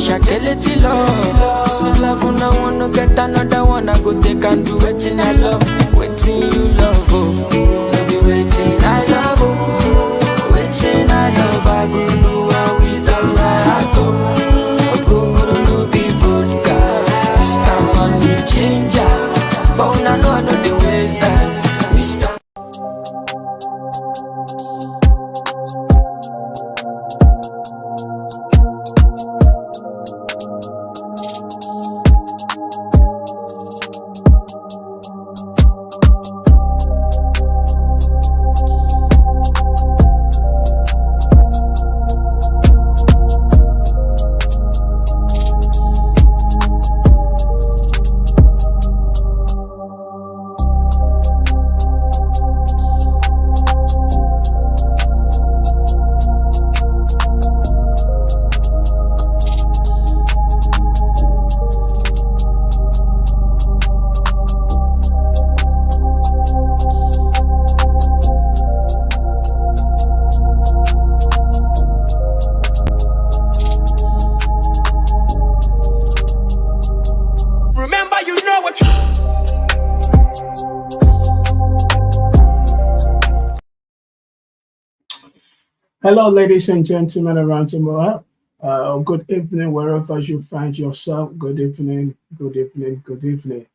Shakele love. This is love when I wanna get another one. I go take and do waiting I love. Waiting you love, oh. No be waiting I love, oh. Waiting I love, I go do well with all my heart, oh. Go no be vodka. This time money changer. But when I know the ways that Hello, ladies and gentlemen around the world. Good evening, wherever you find yourself. Good evening, good evening, good evening.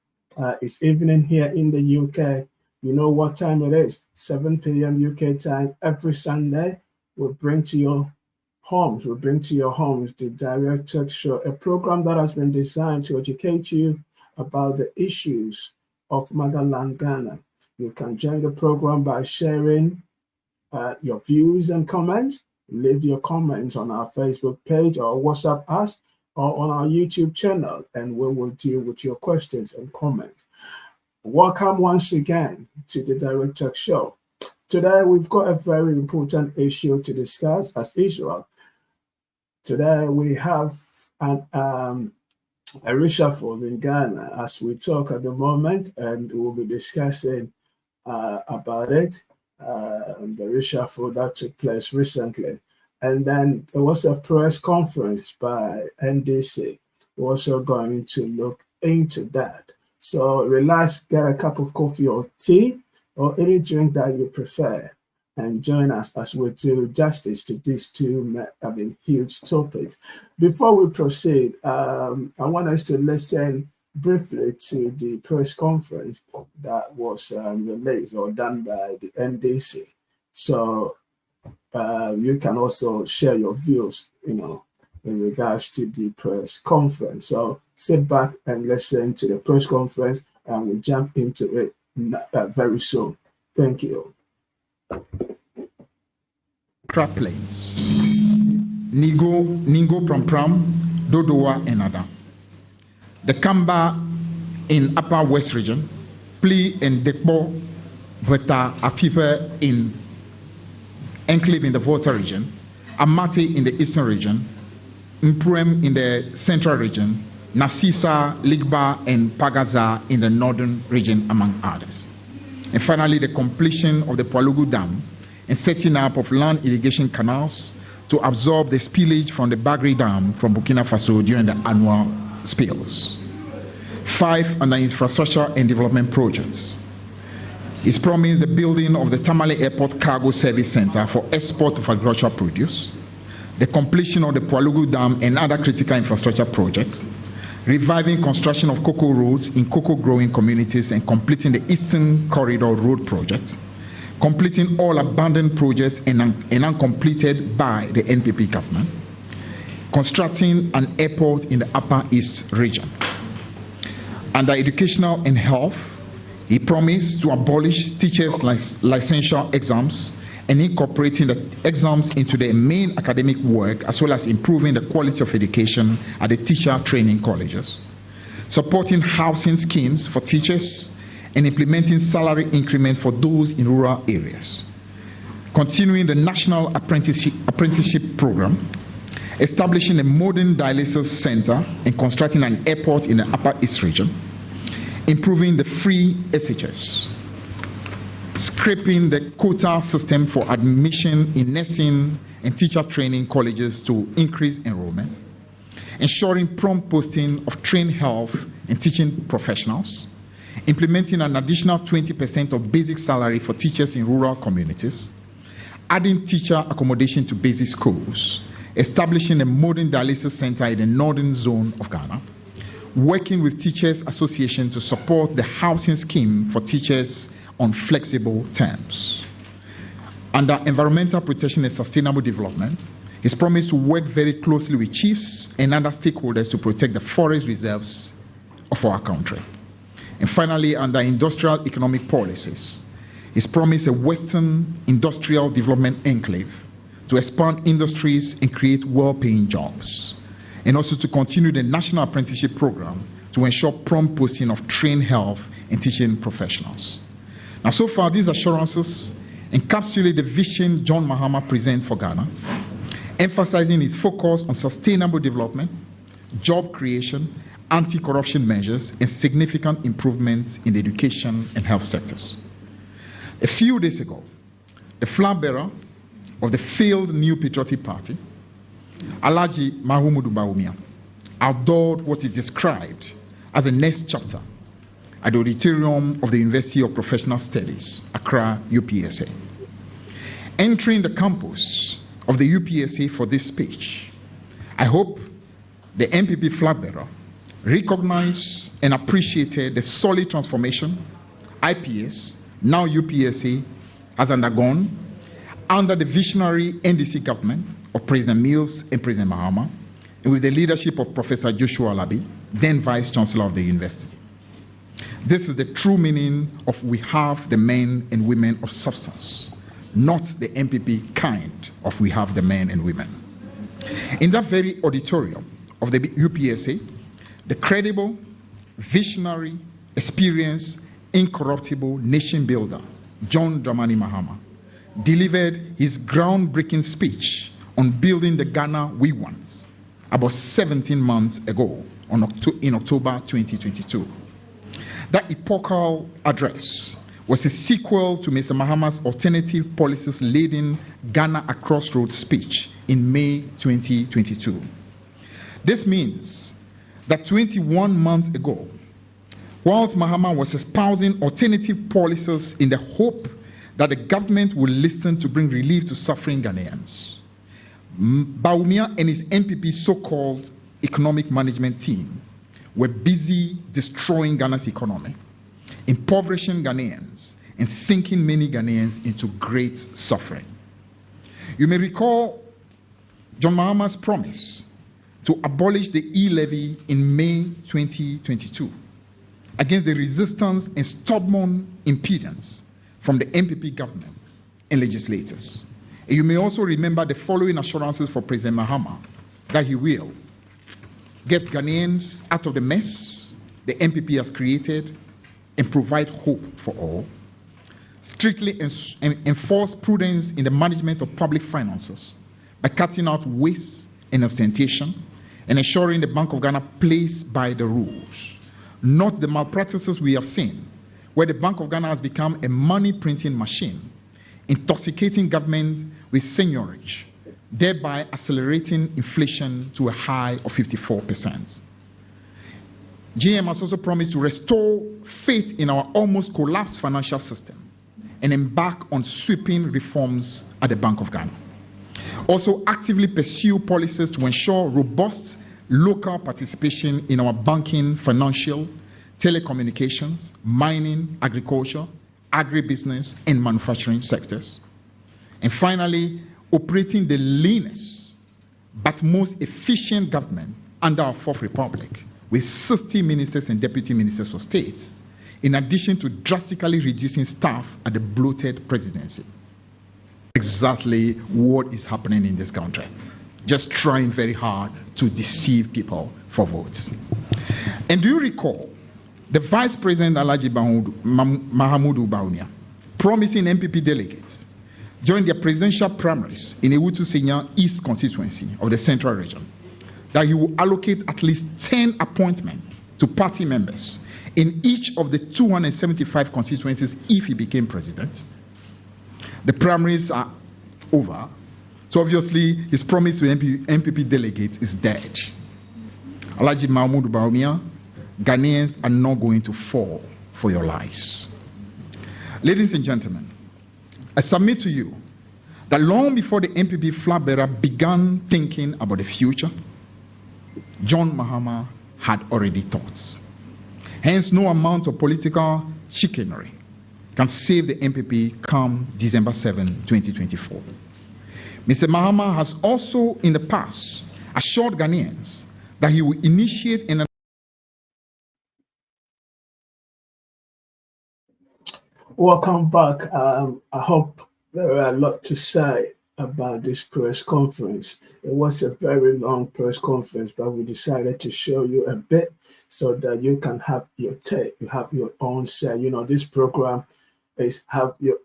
It's evening here in the UK. You know what time it is, 7 p.m. UK time. Every Sunday, we'll bring to your homes, the Direct Talk Show, a program that has been designed to educate you about the issues of motherland Ghana. You can join the program by sharing your views and comments. Leave your comments on our Facebook page or WhatsApp us or on our YouTube channel, and we will deal with your questions and comments. Welcome once again to the Direct Talk Show. Today we've got a very important issue to discuss as usual. Today we have a reshuffle in Ghana as we talk at the moment, and we'll be discussing about it. The reshuffle that took place recently. And then there was a press conference by NDC. We're also going to look into that. So relax, get a cup of coffee or tea or any drink that you prefer, and join us as we do justice to these two huge topics. Before we proceed, I want us to listen briefly to the press conference that was released or done by the NDC. So you can also share your views, in regards to the press conference. So sit back and listen to the press conference, and we'll jump into it very soon. Thank you. Plains, Ningo Pram, Dodowa, and Adam. The Kamba in Upper West Region, Pli and Dekbo, Veta Afife in Enclave in the Volta region, Amati in the Eastern region, Mprem in the Central region, Nasisa, Ligba, and Pagaza in the Northern region, among others. And finally, the completion of the Palugu Dam and setting up of land irrigation canals to absorb the spillage from the Bagri Dam from Burkina Faso during the annual spills. 5 under infrastructure and development projects. It's promised the building of the Tamale Airport Cargo Service Center for export of agricultural produce, the completion of the Palugu Dam and other critical infrastructure projects, reviving construction of cocoa roads in cocoa growing communities and completing the Eastern Corridor Road project, completing all abandoned projects and uncompleted by the NPP government, constructing an airport in the Upper East region. Under educational and health, he promised to abolish teachers' licensure exams and incorporating the exams into the main academic work, as well as improving the quality of education at the teacher training colleges, supporting housing schemes for teachers, and implementing salary increments for those in rural areas, continuing the National Apprenticeship Program, establishing a modern dialysis center and constructing an airport in the Upper East region, improving the free SHS, scrapping the quota system for admission in nursing and teacher training colleges to increase enrollment, ensuring prompt posting of trained health and teaching professionals, implementing an additional 20% of basic salary for teachers in rural communities, adding teacher accommodation to basic schools, establishing a modern dialysis center in the northern zone of Ghana, working with Teachers Association to support the housing scheme for teachers on flexible terms. Under environmental protection and sustainable development, he's promised to work very closely with chiefs and other stakeholders to protect the forest reserves of our country. And finally, under industrial economic policies, he's promised a Western industrial development enclave to expand industries and create well-paying jobs, and also to continue the National Apprenticeship Program to ensure prompt posting of trained health and teaching professionals. Now, so far, these assurances encapsulate the vision John Mahama presents for Ghana, emphasizing its focus on sustainable development, job creation, anti-corruption measures, and significant improvements in the education and health sectors. A few days ago, the flag bearer of the failed New Patriotic Party, Alhaji Mahamudu Bawumia, adored what he described as the next chapter at the auditorium of the University of Professional Studies, Accra, UPSA. Entering the campus of the UPSA for this speech, I hope the MPP flag bearer recognized and appreciated the solid transformation IPS, now UPSA, has undergone under the visionary NDC government of President Mills and President Mahama, and with the leadership of Professor Joshua Alabi, then Vice Chancellor of the University. This is the true meaning of we have the men and women of substance, not the MPP kind of we have the men and women. In that very auditorium of the UPSA, the credible, visionary, experienced, incorruptible nation builder, John Dramani Mahama, delivered his groundbreaking speech on building the Ghana we want about 17 months ago in October 2022. That epochal address was a sequel to Mr. Mahama's alternative policies-laden Ghana a Crossroads speech in May 2022. This means that 21 months ago, whilst Mahama was espousing alternative policies in the hope that the government will listen to bring relief to suffering Ghanaians, Bawumia and his MPP so-called economic management team were busy destroying Ghana's economy, impoverishing Ghanaians, and sinking many Ghanaians into great suffering. You may recall John Mahama's promise to abolish the e-levy in May 2022 against the resistance and stubborn impedance from the MPP government and legislators. And you may also remember the following assurances for President Mahama that he will get Ghanaians out of the mess the MPP has created and provide hope for all, strictly enforce prudence in the management of public finances by cutting out waste and ostentation and ensuring the Bank of Ghana plays by the rules, not the malpractices we have seen, where the Bank of Ghana has become a money printing machine, intoxicating government with seigniorage, thereby accelerating inflation to a high of 54%. GM has also promised to restore faith in our almost collapsed financial system and embark on sweeping reforms at the Bank of Ghana. Also actively pursue policies to ensure robust local participation in our banking, financial, telecommunications, mining, agriculture, agribusiness, and manufacturing sectors. And finally, operating the leanest but most efficient government under our Fourth Republic, with 60 ministers and deputy ministers of state, in addition to drastically reducing staff at the bloated presidency. Exactly what is happening in this country. Just trying very hard to deceive people for votes. And do you recall the Vice President Alhaji Mahamudu Bawumia promising MPP delegates during their presidential primaries in Ewutu Senya East constituency of the Central Region that he will allocate at least 10 appointments to party members in each of the 275 constituencies if he became president? The primaries are over, so obviously his promise to MPP delegates is dead. Alaji Mahmoud Bawumia, Ghanaians are not going to fall for your lies. Ladies and gentlemen, I submit to you that long before the MPP flag bearer began thinking about the future, John Mahama had already thought. Hence, no amount of political chicanery can save the MPP come December 7, 2024. Mr. Mahama has also in the past assured Ghanaians that he will initiate an Welcome back. I hope there are a lot to say about this press conference. It was a very long press conference, but we decided to show you a bit so that you can have your take, you have your own say. You know, this program is have your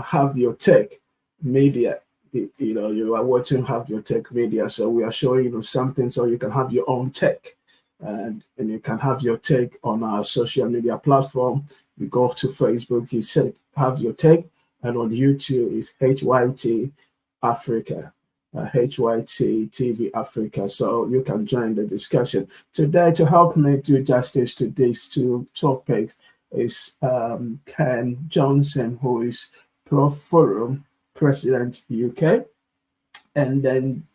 have your take media. You are watching Have Your Take media, so we are showing you something so you can have your own take, and you can have your take on our social media platform. You go to Facebook, you say Have Your Take, and on YouTube is HYT Africa, HYT TV Africa. So you can join the discussion. Today, to help me do justice to these two topics is Ken Johnson, who is Pro Forum President UK, and then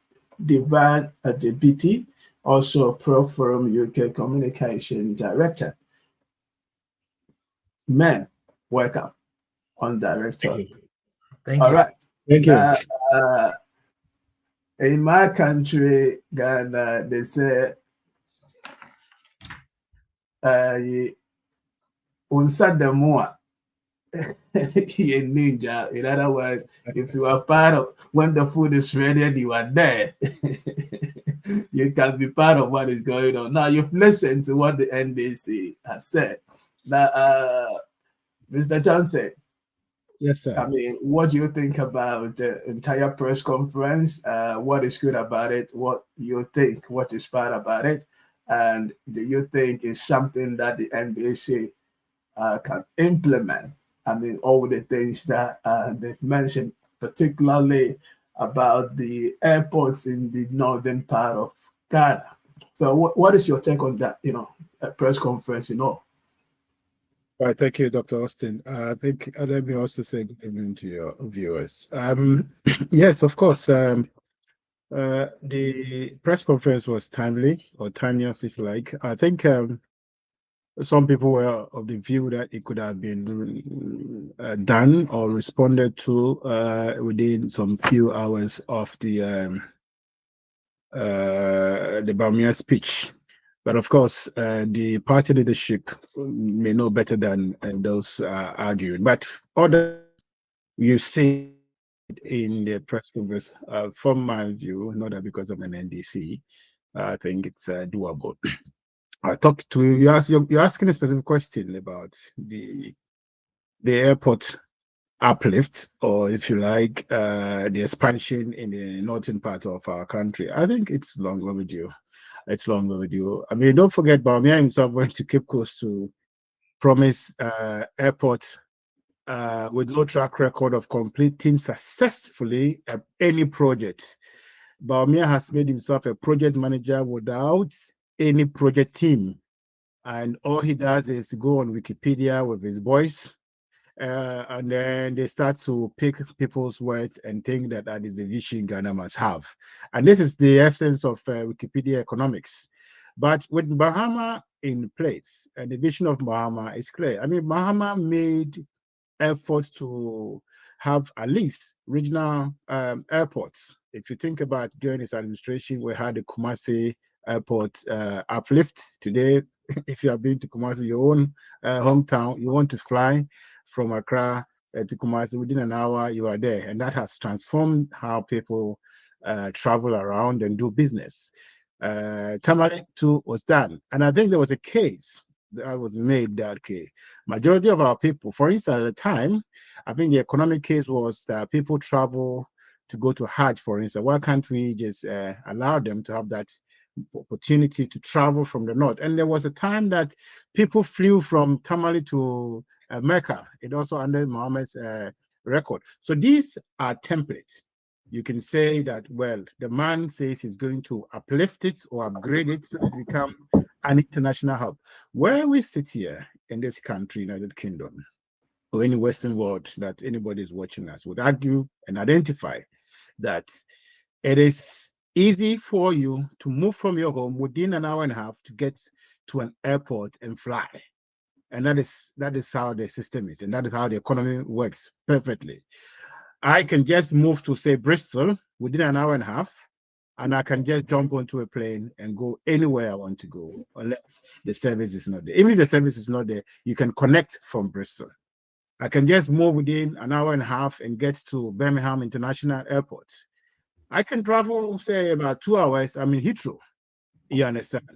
Divan Adebiti, also Pro Forum UK Communication Director. Men, welcome on Director. Thank you. Thank All you. right. Thank you. In my country, Ghana, they say, unsa the more. Ninja. In other words, if you are part of when the food is ready and you are there, you can be part of what is going on. Now you've listened to what the NDC have said. Now, Mr. Johnson. Yes, sir. I mean, what do you think about the entire press conference? What is good about it? What you think? What is bad about it? And do you think is something that the NDC can implement? I mean, all the things that they've mentioned, particularly about the airports in the northern part of Ghana. So what is your take on that, press conference, All right, thank you, Dr. Austin. I think let me also say good evening to your viewers. Yes, of course, the press conference was timely, or timeless, if you like. I think some people were of the view that it could have been done or responded to within some few hours of the Bawumia speech. But of course, the party leadership may know better than those arguing. But other you see in the press conference, from my view, not that because of an NDC, I think it's doable. I talked to you. You're asking a specific question about the airport uplift, or if you like, the expansion in the northern part of our country. I think it's long overdue. It's long overdue. I mean, don't forget, Bawumia himself went to Cape Coast to promise airport with no track record of completing successfully any project. Bawumia has made himself a project manager without any project team, and all he does is go on Wikipedia with his boys, and then they start to pick people's words and think that that is the vision Ghana must have. And this is the essence of Wikipedia economics. But with Mahama in place, and the vision of Mahama is clear. I mean, Mahama made efforts to have at least regional airports. If you think about during his administration, we had the Kumasi airport uplift. Today, if you have been to Kumasi, your own hometown, you want to fly from Accra to Kumasi within an hour, you are there. And that has transformed how people travel around and do business. Tamale too was done. And I think there was a case that was made that majority of our people, for instance, at the time, I think the economic case was that people travel to go to Hajj, for instance. Why can't we just allow them to have that opportunity to travel from the north? And there was a time that people flew from Tamale to Mecca. It also under Muhammad's record. So these are templates. You can say that, well, the man says he's going to uplift it or upgrade it so it become an international hub. Where we sit here in this country, United Kingdom, or any Western world that anybody is watching us would argue and identify that it is easy for you to move from your home within an hour and a half to get to an airport and fly. And that is how the system is, and that is how the economy works perfectly. I can just move to, say, Bristol within an hour and a half, and I can just jump onto a plane and go anywhere I want to go, unless the service is not there. Even if the service is not there, you can connect from Bristol. I can just move within an hour and a half and get to Birmingham International Airport. I can travel, say, about 2 hours. I'm in Heathrow. You understand?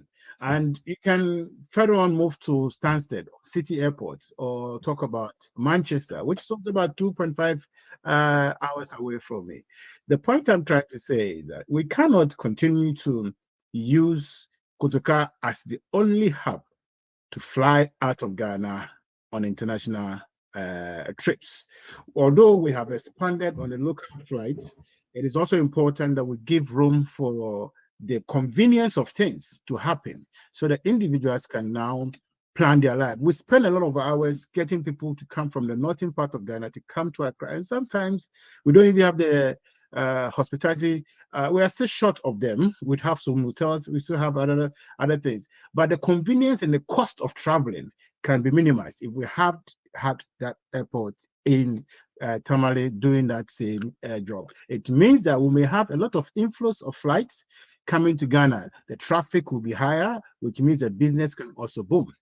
And you can further on move to Stansted, City Airport, or talk about Manchester, which is also about 2.5 hours away from me. The point I'm trying to say is that we cannot continue to use Kotoka as the only hub to fly out of Ghana on international trips. Although we have expanded on the local flights, it is also important that we give room for the convenience of things to happen so that individuals can now plan their life. We spend a lot of hours getting people to come from the northern part of Ghana to come to Accra, and sometimes we don't even have the hospitality. We are still short of them. We have some hotels, we still have other things, but the convenience and the cost of traveling can be minimized if we have had that airport in Tamale doing that same job. It means that we may have a lot of inflows of flights coming to Ghana. The traffic will be higher, which means that business can also boom.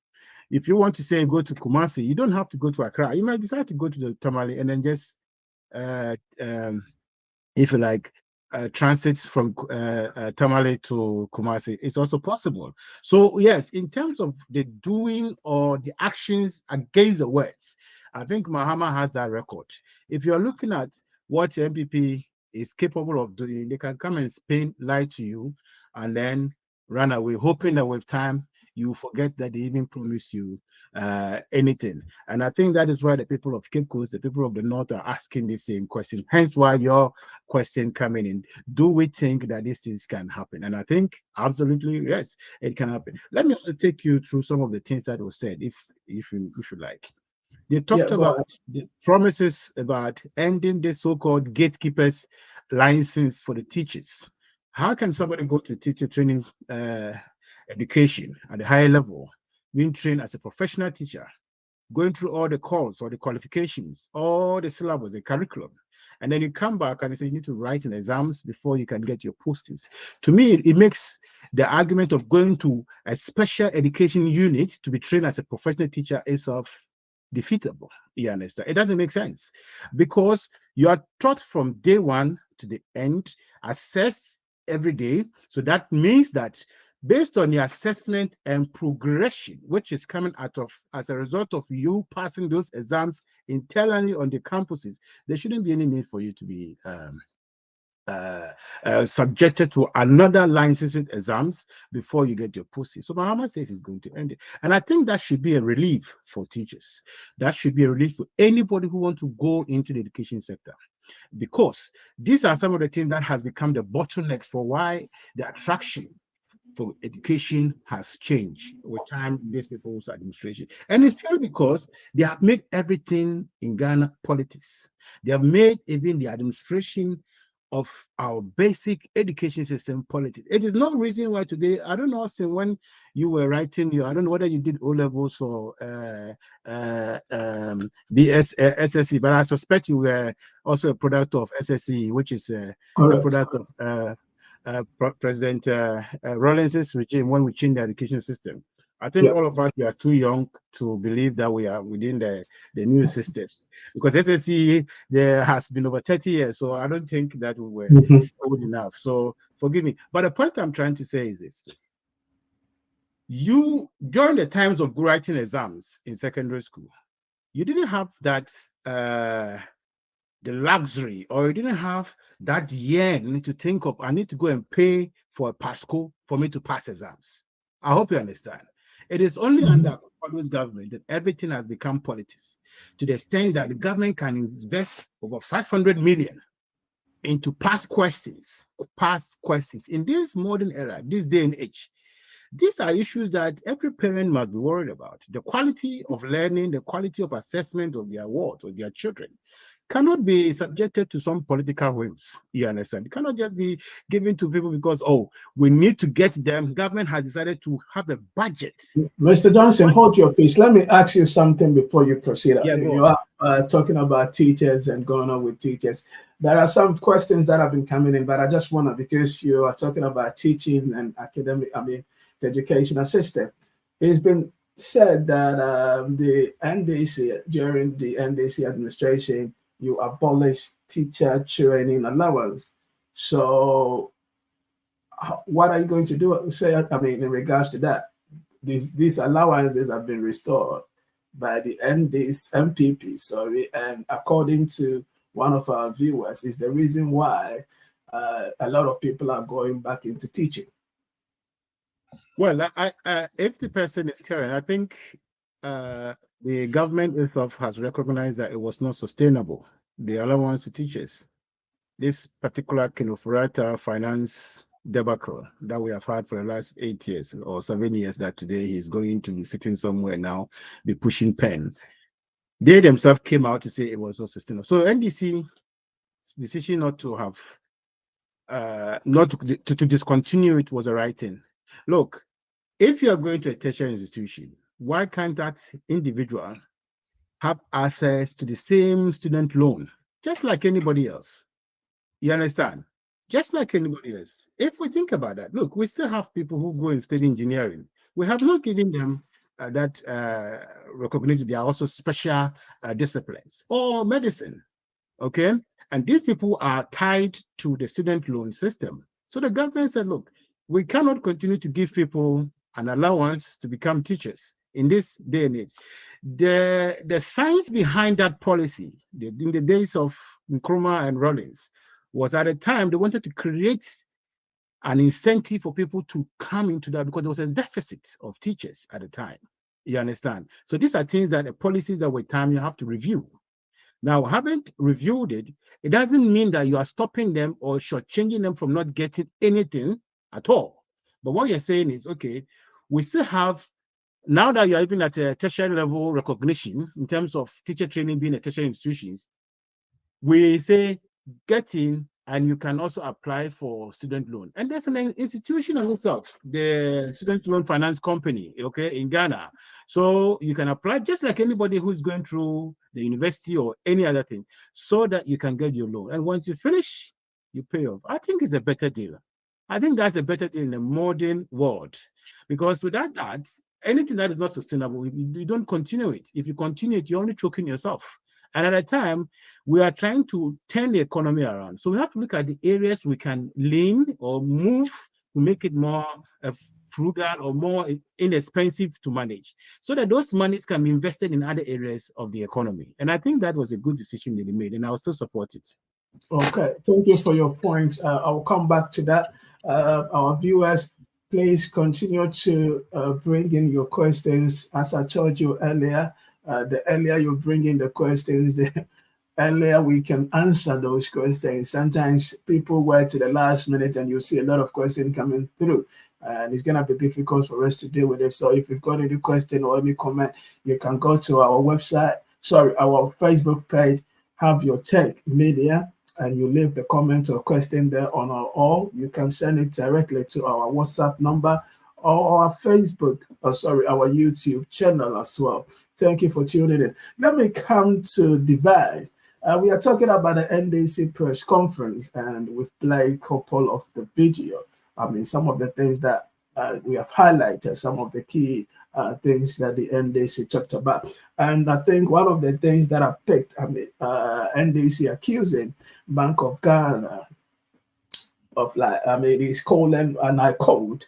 If you want to say go to Kumasi, you don't have to go to Accra. You might decide to go to the Tamale and then just if you like, transits from Tamale to Kumasi. It's also possible. So yes, in terms of the doing or the actions against the words, I think Mahama has that record. If you're looking at what MPP is capable of doing, they can come and spin, lie to you, and then run away, hoping that with time you forget that they even promised you anything. And I think that is why the people of Cape Coast, the people of the North are asking the same question. Hence why your question coming in. Do we think that these things can happen? And I think absolutely yes, it can happen. Let me also take you through some of the things that were said, if you like. They talked about the promises about ending the so-called gatekeepers license for the teachers. How can somebody go to teacher training education at a higher level, being trained as a professional teacher, going through all the calls or the qualifications, all the syllabus, the curriculum, and then you come back and you say you need to write in exams before you can get your postings? To me, it makes the argument of going to a special education unit to be trained as a professional teacher itself defeatable. You understand? It doesn't make sense because you are taught from day one to the end, assessed every day. So that means that based on your assessment and progression, which is coming out of as a result of you passing those exams internally on the campuses, there shouldn't be any need for you to be subjected to another licensing exams before you get your posting. So Mahama says he's going to end it. And I think that should be a relief for teachers. That should be a relief for anybody who wants to go into the education sector, because these are some of the things that has become the bottlenecks for why the attraction for education has changed with time in these people's administration. And it's purely because they have made everything in Ghana politics. They have made even the administration of our basic education system politics. It is no reason why today, I don't know, Austin, when you were writing your, I don't know whether you did O levels or SSE, but I suspect you were also a product of SSE, which is a product of President Rawlings's regime when we changed the education system. I think all of us, we are too young to believe that we are within the new system, because SSE there has been over 30 years, so I don't think that we were old enough. So forgive me. But the point I'm trying to say is this. You, during the times of writing exams in secondary school, you didn't have that the luxury, or you didn't have that yen to think of, I need to go and pay for a Pasco for me to pass exams. I hope you understand. It is only under Kwado's government that everything has become politics, to the extent that the government can invest over 500 million into past questions in this modern era, this day and age. These are issues that every parent must be worried about. The quality of learning, the quality of assessment of their wards or their children cannot be subjected to some political whims. You understand? It cannot just be given to people because, oh, we need to get them. Government has decided to have a budget. Mr. Johnson, hold your peace. Let me ask you something before you proceed. Yeah, you are talking about teachers and going on with teachers. There are some questions that have been coming in, but I just want to, because you are talking about teaching and academic, the educational system. It's been said that the NDC, during the NDC administration, you abolished teacher training allowance. So what are you going to do? Say, in regards to that, these allowances have been restored by the MPP, sorry, and according to one of our viewers, is the reason why a lot of people are going back into teaching. Well, if the person is current, I think the government itself has recognized that it was not sustainable, the allowance to teachers. This particular Kinofurata finance debacle that we have had for the last 8 years or 7 years, that today he's going to be sitting somewhere now, be pushing pen. They themselves came out to say it was not sustainable. So NDC's decision not to have, not to discontinue it was the right thing. Look, if you are going to a tertiary institution, why can't that individual have access to the same student loan, just like anybody else? You understand? Just like anybody else. If we think about that, look, we still have people who go and study engineering. We have not given them that recognition. They are also special disciplines, or medicine, okay? And these people are tied to the student loan system. So the government said, look, we cannot continue to give people an allowance to become teachers in this day and age. The science behind that policy, in the days of Nkrumah and Rawlings, was at a time they wanted to create an incentive for people to come into that, because there was a deficit of teachers at the time. You understand? So these are things that the policies that with time you have to review. Now, haven't reviewed it, it doesn't mean that you are stopping them or shortchanging them from not getting anything at all. But what you're saying is, okay, we still have, now that you're even at a tertiary level recognition in terms of teacher training being a tertiary institutions, we say get in and you can also apply for student loan. And there's an institution on itself, the Student Loan Finance Company, okay, in Ghana. So you can apply just like anybody who's going through the university or any other thing, so that you can get your loan. And once you finish, you pay off. I think it's a better deal. I think that's a better deal in the modern world, because without that, anything that is not sustainable, you don't continue it. If you continue it, you're only choking yourself. And at a time, we are trying to turn the economy around. So we have to look at the areas we can lean or move to make it more frugal or more inexpensive to manage, so that those monies can be invested in other areas of the economy. And I think that was a good decision that they made, and I will still support it. Okay, thank you for your point. I'll come back to that. Our viewers, please continue to bring in your questions. As I told you earlier, the earlier you bring in the questions, the earlier we can answer those questions. Sometimes people wait to the last minute and you see a lot of questions coming through, and it's going to be difficult for us to deal with it. So if you've got any question or any comment, you can go to our website, our Facebook page, Have Your Take Media, and you leave the comment or question there on or you can send it directly to our WhatsApp number or our Facebook, our YouTube channel as well. Thank you for tuning in. Let me come to Divide. We are talking about the NDC press conference, and we've played a couple of the video. Some of the things that we have highlighted, some of the key things that the NDC talked about. And I think one of the things that I picked, NDC accusing Bank of Ghana of it's calling, and I quote,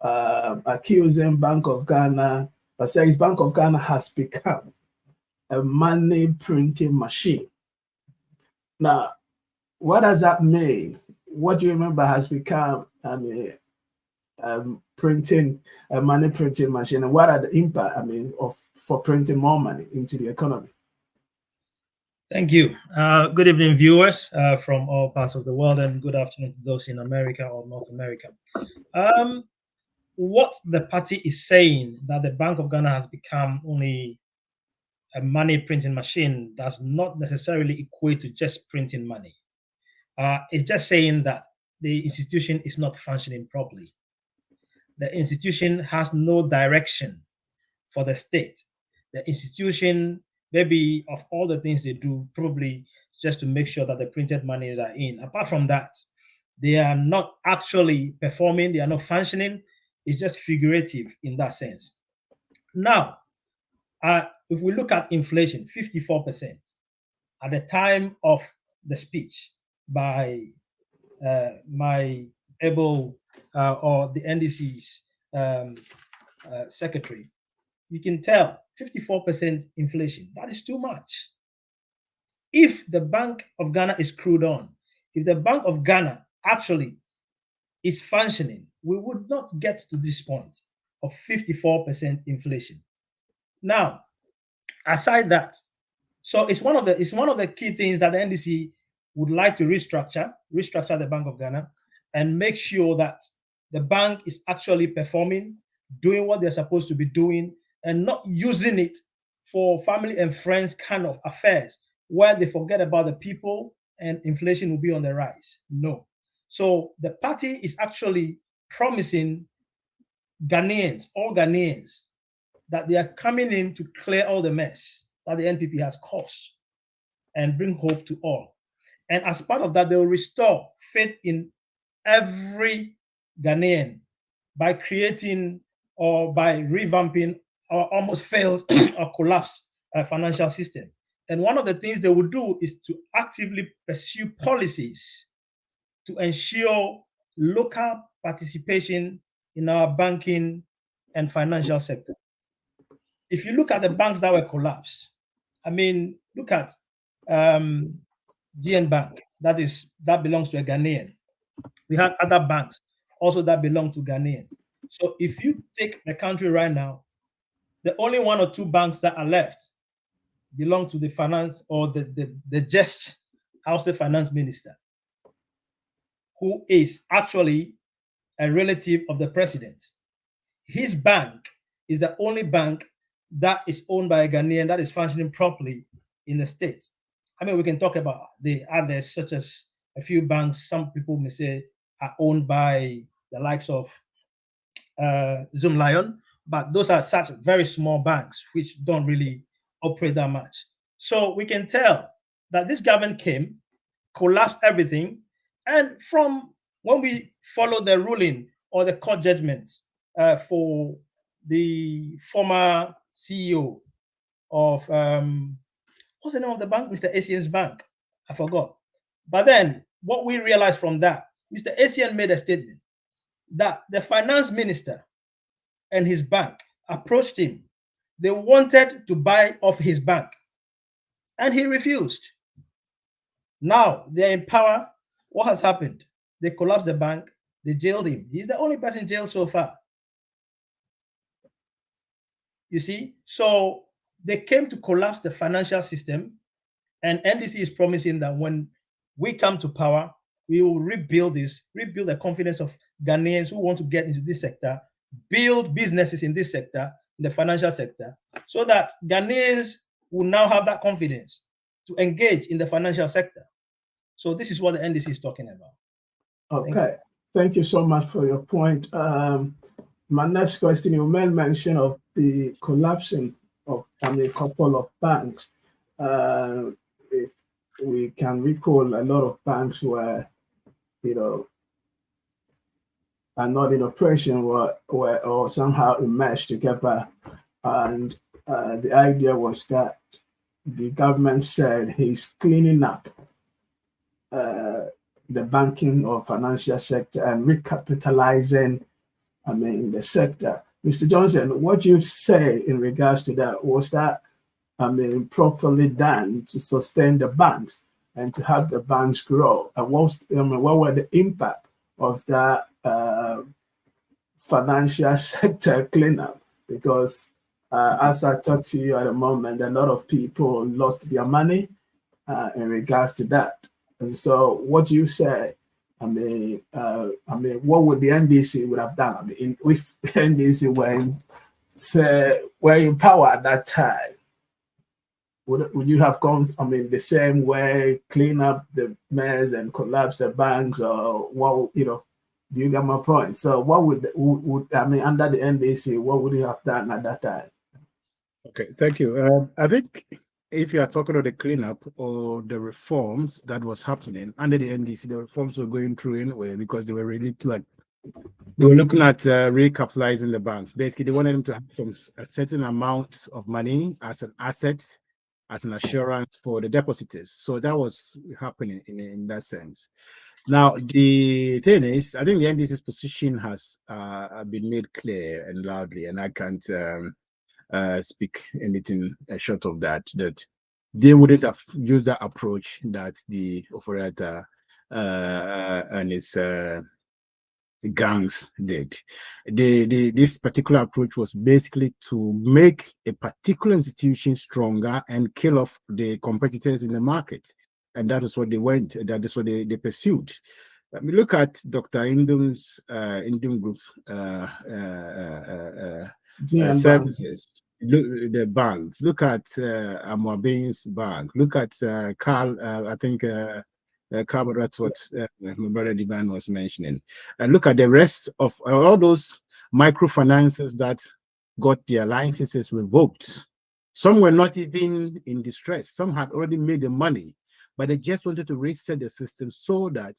accusing Bank of Ghana, says Bank of Ghana has become a money printing machine. Now, what does that mean? What do you remember has become printing a money printing machine, and what are the impact for printing more money into the economy? Thank you. Good evening, viewers from all parts of the world, and good afternoon to those in America or North America. What the party is saying, that the Bank of Ghana has become only a money printing machine, does not necessarily equate to just printing money. It's just saying that the institution is not functioning properly. The institution has no direction for the state. The institution, maybe of all the things they do, probably just to make sure that the printed monies are in. Apart from that, they are not actually performing, they are not functioning. It's just figurative in that sense. Now, if we look at inflation, 54% at the time of the speech by my able or the NDC's secretary, you can tell 54% inflation. That is too much. If the Bank of Ghana is screwed on, if the Bank of Ghana actually is functioning, we would not get to this point of 54% inflation. Now, aside that, so it's one of the key things that the NDC would like to restructure the Bank of Ghana and make sure that the bank is actually performing, doing what they're supposed to be doing, and not using it for family and friends kind of affairs where they forget about the people and inflation will be on the rise. No. So the party is actually promising Ghanaians, all Ghanaians, that they are coming in to clear all the mess that the NPP has caused and bring hope to all. And as part of that, they will restore faith in every Ghanaian by creating or by revamping our almost failed or collapsed financial system. And one of the things they will do is to actively pursue policies to ensure local participation in our banking and financial sector. If you look at the banks that were collapsed, I mean, look at GN Bank, that belongs to a Ghanaian. We have other banks also that belong to Ghanaians. So if you take the country right now, the only one or two banks that are left belong to the finance or the just House Finance Minister, who is actually a relative of the president. His bank is the only bank that is owned by a Ghanaian that is functioning properly in the state. I mean, we can talk about the others, such as a few banks, some people may say are owned by the likes of Zoom Lion, but those are such very small banks which don't really operate that much. So we can tell that this government came, collapsed everything, and from when we follow the ruling or the court judgments for the former CEO of what's the name of the bank? Mr. Asian's bank. I forgot. But then what we realized from that, Mr. Asian made a statement that the finance minister and his bank approached him. They wanted to buy off his bank, and he refused. Now they're in power. What has happened? They collapsed the bank. They jailed him. He's the only person jailed so far. You see? So they came to collapse the financial system, and NDC is promising that when we come to power, we will rebuild the confidence of Ghanaians who want to get into this sector, build businesses in this sector, in the financial sector, so that Ghanaians will now have that confidence to engage in the financial sector. So this is what the NDC is talking about. Okay, thank you so much for your point. My next question, you made mention of the collapsing of a couple of banks. If we can recall, a lot of banks were, are not in operation or somehow enmeshed together. And the idea was that the government said he's cleaning up the banking or financial sector and recapitalizing, the sector. Mr. Johnson, what do you say in regards to that? Was that, properly done to sustain the banks and to have the banks grow? And what were the impact of that financial sector cleanup? Because as I talk to you at the moment, a lot of people lost their money in regards to that. And so, what do you say? What would the NDC would have done? If NDC were in power at that time, would you have gone? The same way, clean up the mess and collapse the banks, or what? Do you get my point? So, what would under the NDC, what would you have done at that time? Okay, thank you. I think if you are talking about the cleanup or the reforms that was happening under the NDC, the reforms were going through anyway because they were really they were looking at recapitalizing the banks. Basically, they wanted them to have a certain amount of money as an asset, as an assurance for the depositors. So that was happening in that sense. Now, the thing is, I think the NDC's position has been made clear and loudly, and I can't speak anything short of that they wouldn't have used that approach that the operator and his gangs did. This particular approach was basically to make a particular institution stronger and kill off the competitors in the market, and that is what they went. That is what they pursued. I mean, look at Dr. Indum's Indum Group services. Look the banks. Look at Amwabin's bank. Look at Carl. I think Carl. That's what my brother Divan was mentioning. And look at the rest of all those microfinances that got their licenses revoked. Some were not even in distress. Some had already made the money, but they just wanted to reset the system so that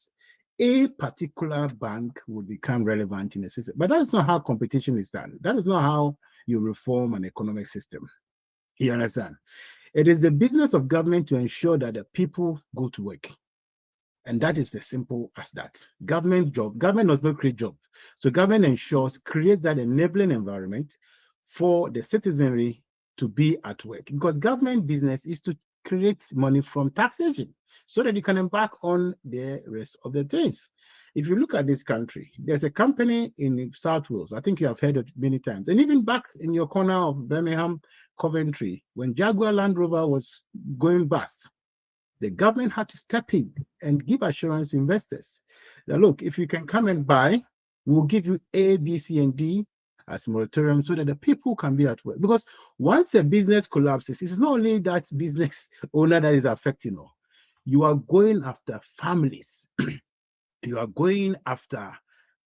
a particular bank would become relevant in the system. But that is not how competition is done. That is not how you reform an economic system. You understand? It is the business of government to ensure that the people go to work. And that is as simple as that. Government does not create jobs. So government creates that enabling environment for the citizenry to be at work. Because government business is to create money from taxation so that you can embark on the rest of the things. If you look at this country, there's a company in South Wales, I think you have heard of it many times, and even back in your corner of Birmingham, Coventry, when Jaguar Land Rover was going bust, the government had to step in and give assurance to investors that, look, if you can come and buy, we'll give you A, B, C, and D as moratorium so that the people can be at work. Because once a business collapses, it's not only that business owner that is affected. No. You are going after families. You are going after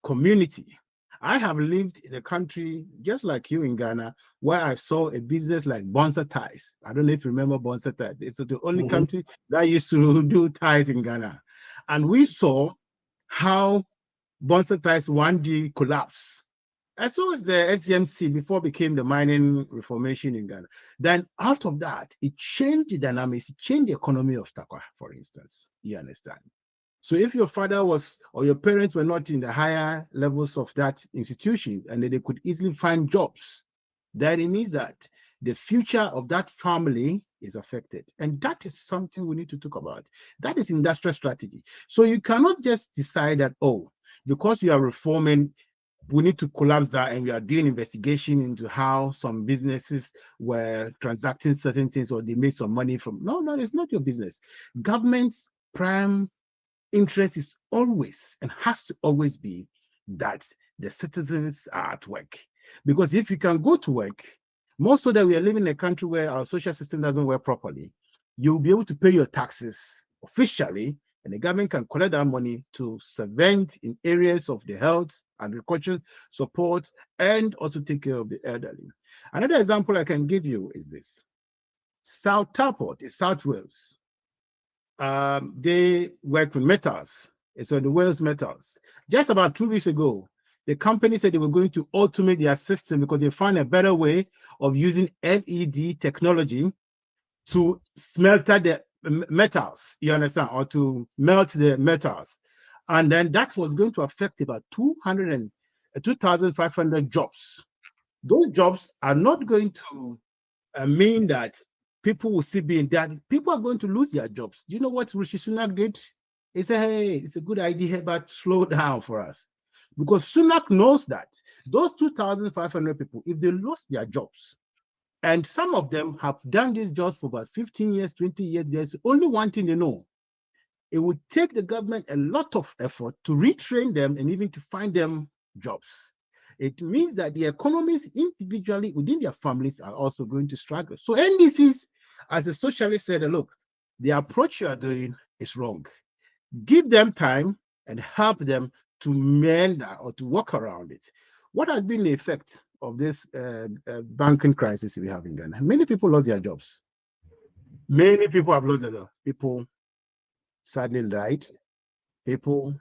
community. I have lived in a country just like you in Ghana, where I saw a business like Bonsa Ties. I don't know if you remember Bonsa Ties. It's the only country that used to do ties in Ghana. And we saw how Bonsa Ties one day collapsed. As well as the SGMC before became the mining reformation in Ghana. Then out of that, it changed the dynamics, it changed the economy of Takwa, for instance. You understand? So if your father was or your parents were not in the higher levels of that institution and they could easily find jobs, then it means that the future of that family is affected. And that is something we need to talk about. That is industrial strategy. So you cannot just decide that, oh, because you are reforming, we need to collapse that and we are doing investigation into how some businesses were transacting certain things or they made some money from. No, it's not your business. Government's prime interest is always and has to always be that the citizens are at work. Because if you can go to work, more so that we are living in a country where our social system doesn't work properly, you'll be able to pay your taxes officially, and the government can collect that money to servant in areas of the health, agriculture, support, and also take care of the elderly. Another example I can give you is this. South Taport in South Wales. They work with metals. So the Wales metals. Just about 2 weeks ago, the company said they were going to automate their system because they found a better way of using LED technology to smelter the metals, you understand, or to melt the metals. And then that was going to affect about 2,500 jobs. Those jobs are not going to mean that people will still be in that. People are going to lose their jobs. Do you know what Rishi Sunak did? He said, hey, it's a good idea, but slow down for us. Because Sunak knows that those 2,500 people, if they lost their jobs, And some of them have done these jobs for about 15 years, 20 years. There's only one thing they know. It would take the government a lot of effort to retrain them and even to find them jobs. It means that the economies individually within their families are also going to struggle. So NDCs, as a socialist said, look, the approach you are doing is wrong. Give them time and help them to mend or to work around it. What has been the effect of this banking crisis we have in Ghana? Many people lost their jobs. Many people have lost their jobs. People sadly died. People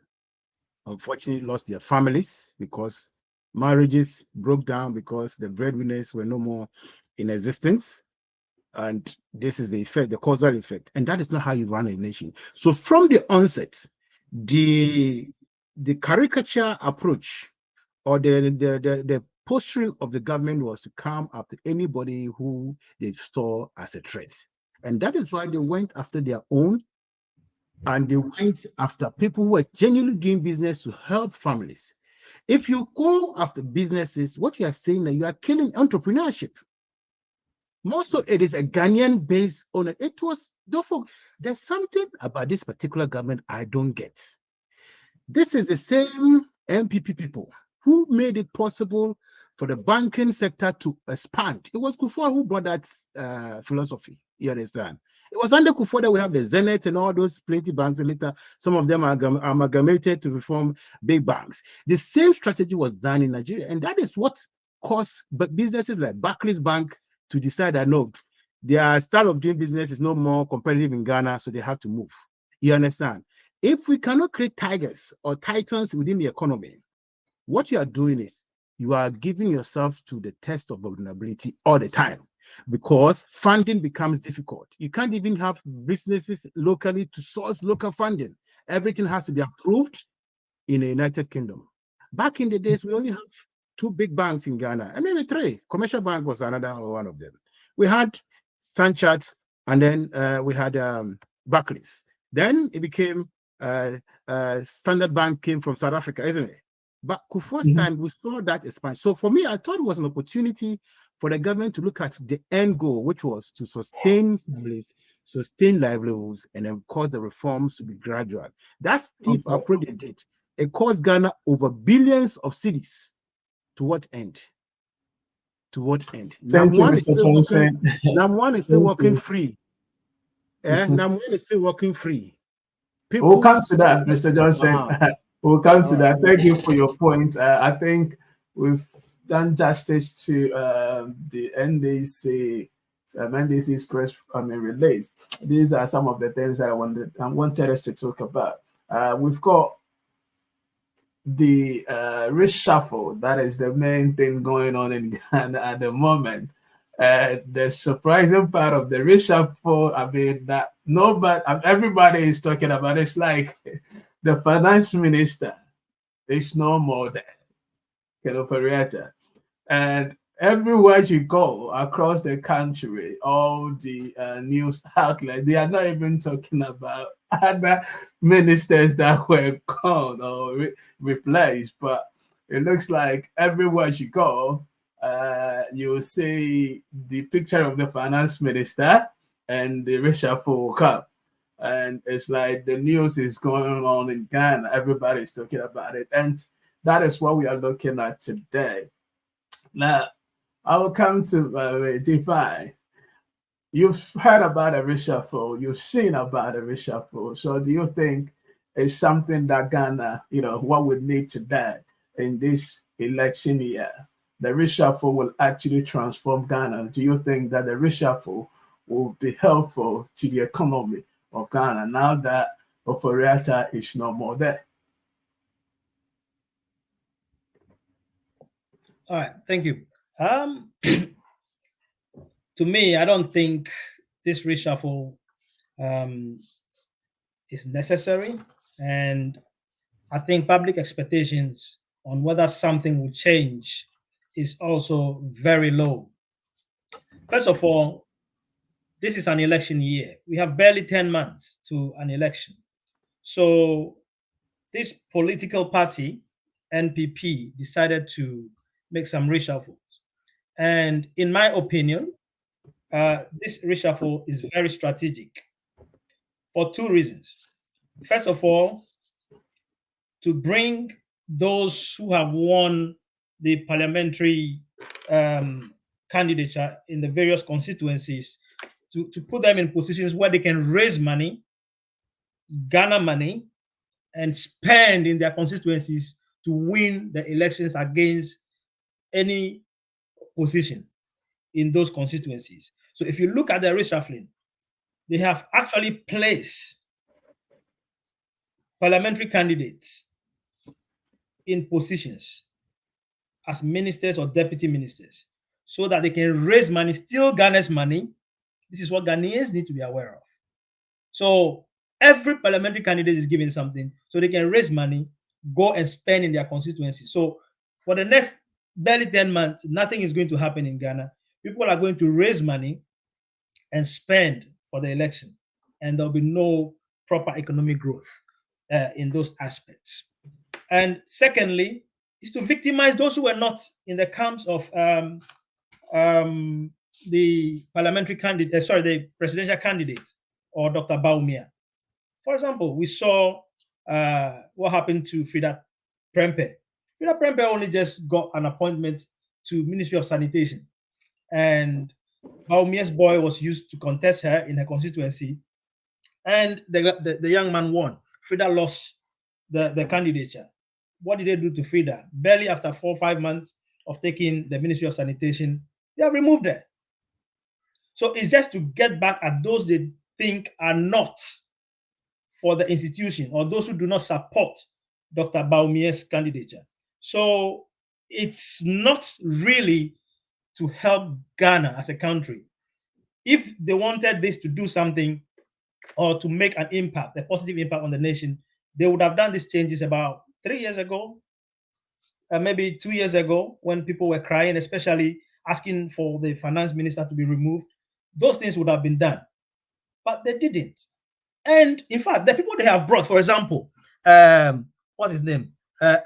unfortunately lost their families because marriages broke down because the breadwinners were no more in existence. And this is the effect, the causal effect. And that is not how you run a nation. So from the onset, the caricature approach or the posturing of the government was to come after anybody who they saw as a threat. And that is why they went after their own, and they went after people who were genuinely doing business to help families. If you go after businesses, what you are saying that you are killing entrepreneurship. More so, it is a Ghanaian based on it. It was, therefore, there's something about this particular government I don't get. This is the same MPP people who made it possible for the banking sector to expand. It was Kufuor who brought that philosophy. You understand? It was under Kufuor that we have the Zenith and all those plenty banks, and later some of them are amalgamated to reform big banks. The same strategy was done in Nigeria, and that is what caused businesses like Barclays Bank to decide that no, their style of doing business is no more competitive in Ghana, so they have to move. You understand? If we cannot create tigers or titans within the economy, what you are doing is you are giving yourself to the test of vulnerability all the time, because funding becomes difficult. You can't even have businesses locally to source local funding. Everything has to be approved in the United Kingdom. Back in the days, we only have 2 big banks in Ghana, and maybe 3. Commercial Bank was another one of them. We had Stanchart, and then we had Barclays. Then it became Standard Bank came from South Africa, isn't it? But Kufuor's time, we saw that expansion. So for me, I thought it was an opportunity for the government to look at the end goal, which was to sustain families, sustain livelihoods, and then cause the reforms to be gradual. That steep approach they did, it cost Ghana over billions of cedis. To what end? To what end? Thank you, Mr. Johnson. Namwan is still working free. Namwan is still working free. We'll come to that, Mr. Johnson. We'll come to that. Thank you for your point. I think we've done justice to the NDC's press release. These are some of the things that I wanted us to talk about. We've got the reshuffle. That is the main thing going on in Ghana at the moment. The surprising part of the reshuffle, that everybody is talking about. It's like the finance minister is no more there, and everywhere you go across the country, all the news outlets, they are not even talking about other ministers that were gone or replaced. But it looks like everywhere you go, you will see the picture of the finance minister and the reshuffle will come. And it's like the news is going on in Ghana. Everybody's talking about it. And that is what we are looking at today. Now, I will come to Define. You've heard about a reshuffle. You've seen about a reshuffle. So do you think it's something that Ghana, what we need today in this election year? The reshuffle will actually transform Ghana. Do you think that the reshuffle will be helpful to the economy of Ghana now that Oforiatta is no more there? All right, thank you. To me, I don't think this reshuffle is necessary, and I think public expectations on whether something will change is also very low. First of all, this is an election year. We have barely 10 months to an election. So this political party, NPP, decided to make some reshuffles. And in my opinion, this reshuffle is very strategic for two reasons. First of all, to bring those who have won the parliamentary candidature in the various constituencies to put them in positions where they can raise money, garner money, and spend in their constituencies to win the elections against any position in those constituencies. So if you look at the reshuffling, they have actually placed parliamentary candidates in positions as ministers or deputy ministers so that they can raise money, still garners money. This is what Ghanaians need to be aware of. So every parliamentary candidate is given something so they can raise money, go and spend in their constituency. So for the next barely 10 months, nothing is going to happen in Ghana. People are going to raise money and spend for the election, and there'll be no proper economic growth in those aspects. And secondly, is to victimize those who were not in the camps of the parliamentary candidate, the presidential candidate, or Dr. Baumia. For example, we saw what happened to Frida Prempeh. Frida Prempeh only just got an appointment to Ministry of Sanitation, and Baumia's boy was used to contest her in her constituency, and the young man won. Frida lost the candidature. What did they do to Frida? Barely after 4 or 5 months of taking the Ministry of Sanitation, they have removed her. So it's just to get back at those they think are not for the institution, or those who do not support Dr. Baumia's candidature. So it's not really to help Ghana as a country. If they wanted this to do something or to make an impact, a positive impact on the nation, they would have done these changes about 3 years ago, maybe 2 years ago, when people were crying, especially asking for the finance minister to be removed. Those things would have been done, but they didn't. And in fact, the people they have brought, for example, what's his name?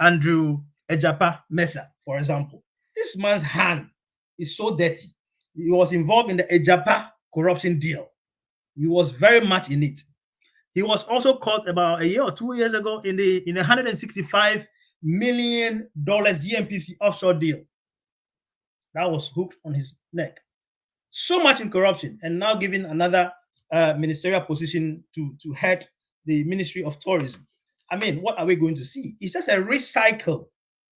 Andrew Ejapa Mesa, for example. This man's hand is so dirty. He was involved in the Ejapa corruption deal. He was very much in it. He was also caught about a year or 2 years ago in the $165 million GMPC offshore deal. That was hooked on his neck. So much in corruption, and now given another ministerial position to head the Ministry of Tourism. I mean, what are we going to see? It's just a recycle,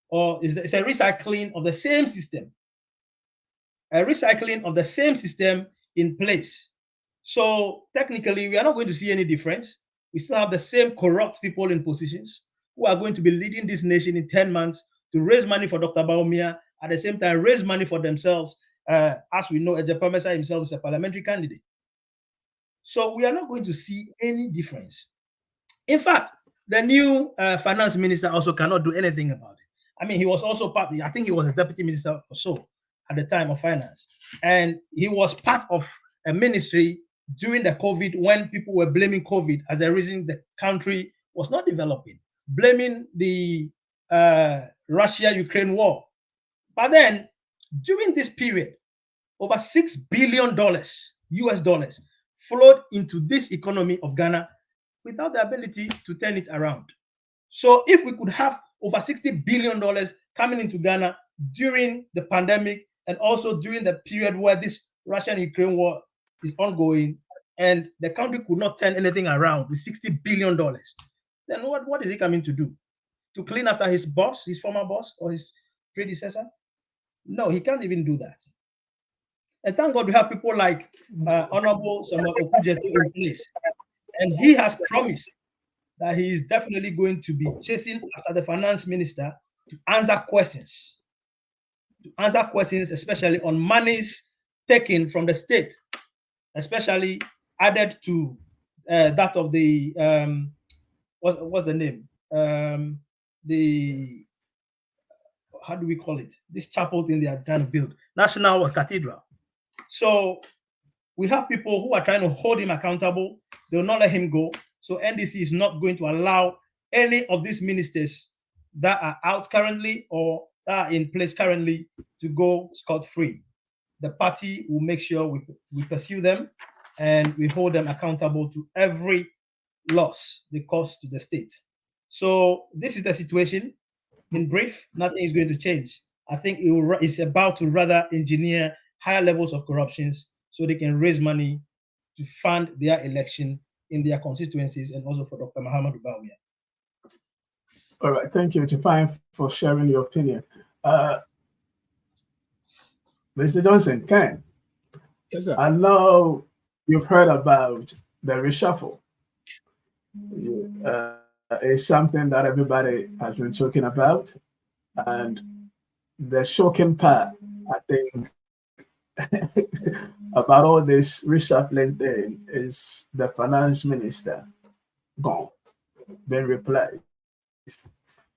or it's a recycling of the same system. A recycling of the same system in place. So technically, we are not going to see any difference. We still have the same corrupt people in positions who are going to be leading this nation in 10 months to raise money for Dr. Baumia, at the same time raise money for themselves. As we know, Ejapa Mesa himself is a parliamentary candidate. So we are not going to see any difference. In fact, the new finance minister also cannot do anything about it. I mean, he was also I think he was a deputy minister or so at the time of finance. And he was part of a ministry during the COVID, when people were blaming COVID as the reason the country was not developing, blaming the Russia-Ukraine war. But then, during this period, over $6 billion US dollars flowed into this economy of Ghana without the ability to turn it around. So if we could have over $60 billion coming into Ghana during the pandemic, and also during the period where this Russian-Ukraine war is ongoing, and the country could not turn anything around with $60 billion, then what is he coming to do? To clean after his boss, his former boss, or his predecessor? No, he can't even do that. And thank God we have people like Honorable Samuel Okujeto in place. And he has promised that he is definitely going to be chasing after the finance minister to answer questions. Especially on monies taken from the state, especially added to that of the, what's the name? How do we call it? This chapel thing they are trying to build, National Cathedral. So we have people who are trying to hold him accountable. They will not let him go. So NDC is not going to allow any of these ministers that are out currently or that are in place currently to go scot-free. the party will make sure we pursue them and we hold them accountable to every loss they cause to the state. So this is the situation. In brief, nothing is going to change. I think it's about to rather engineer higher levels of corruptions so they can raise money to fund their election in their constituencies and also for Dr. Muhammad Bawumia. All right, thank you, Define, for sharing your opinion. Mr. Johnson, Ken, Yes, sir. I know you've heard about the reshuffle. It's something that everybody has been talking about. And the shocking part, I think, about all this reshuffling thing is the finance minister gone, been replaced.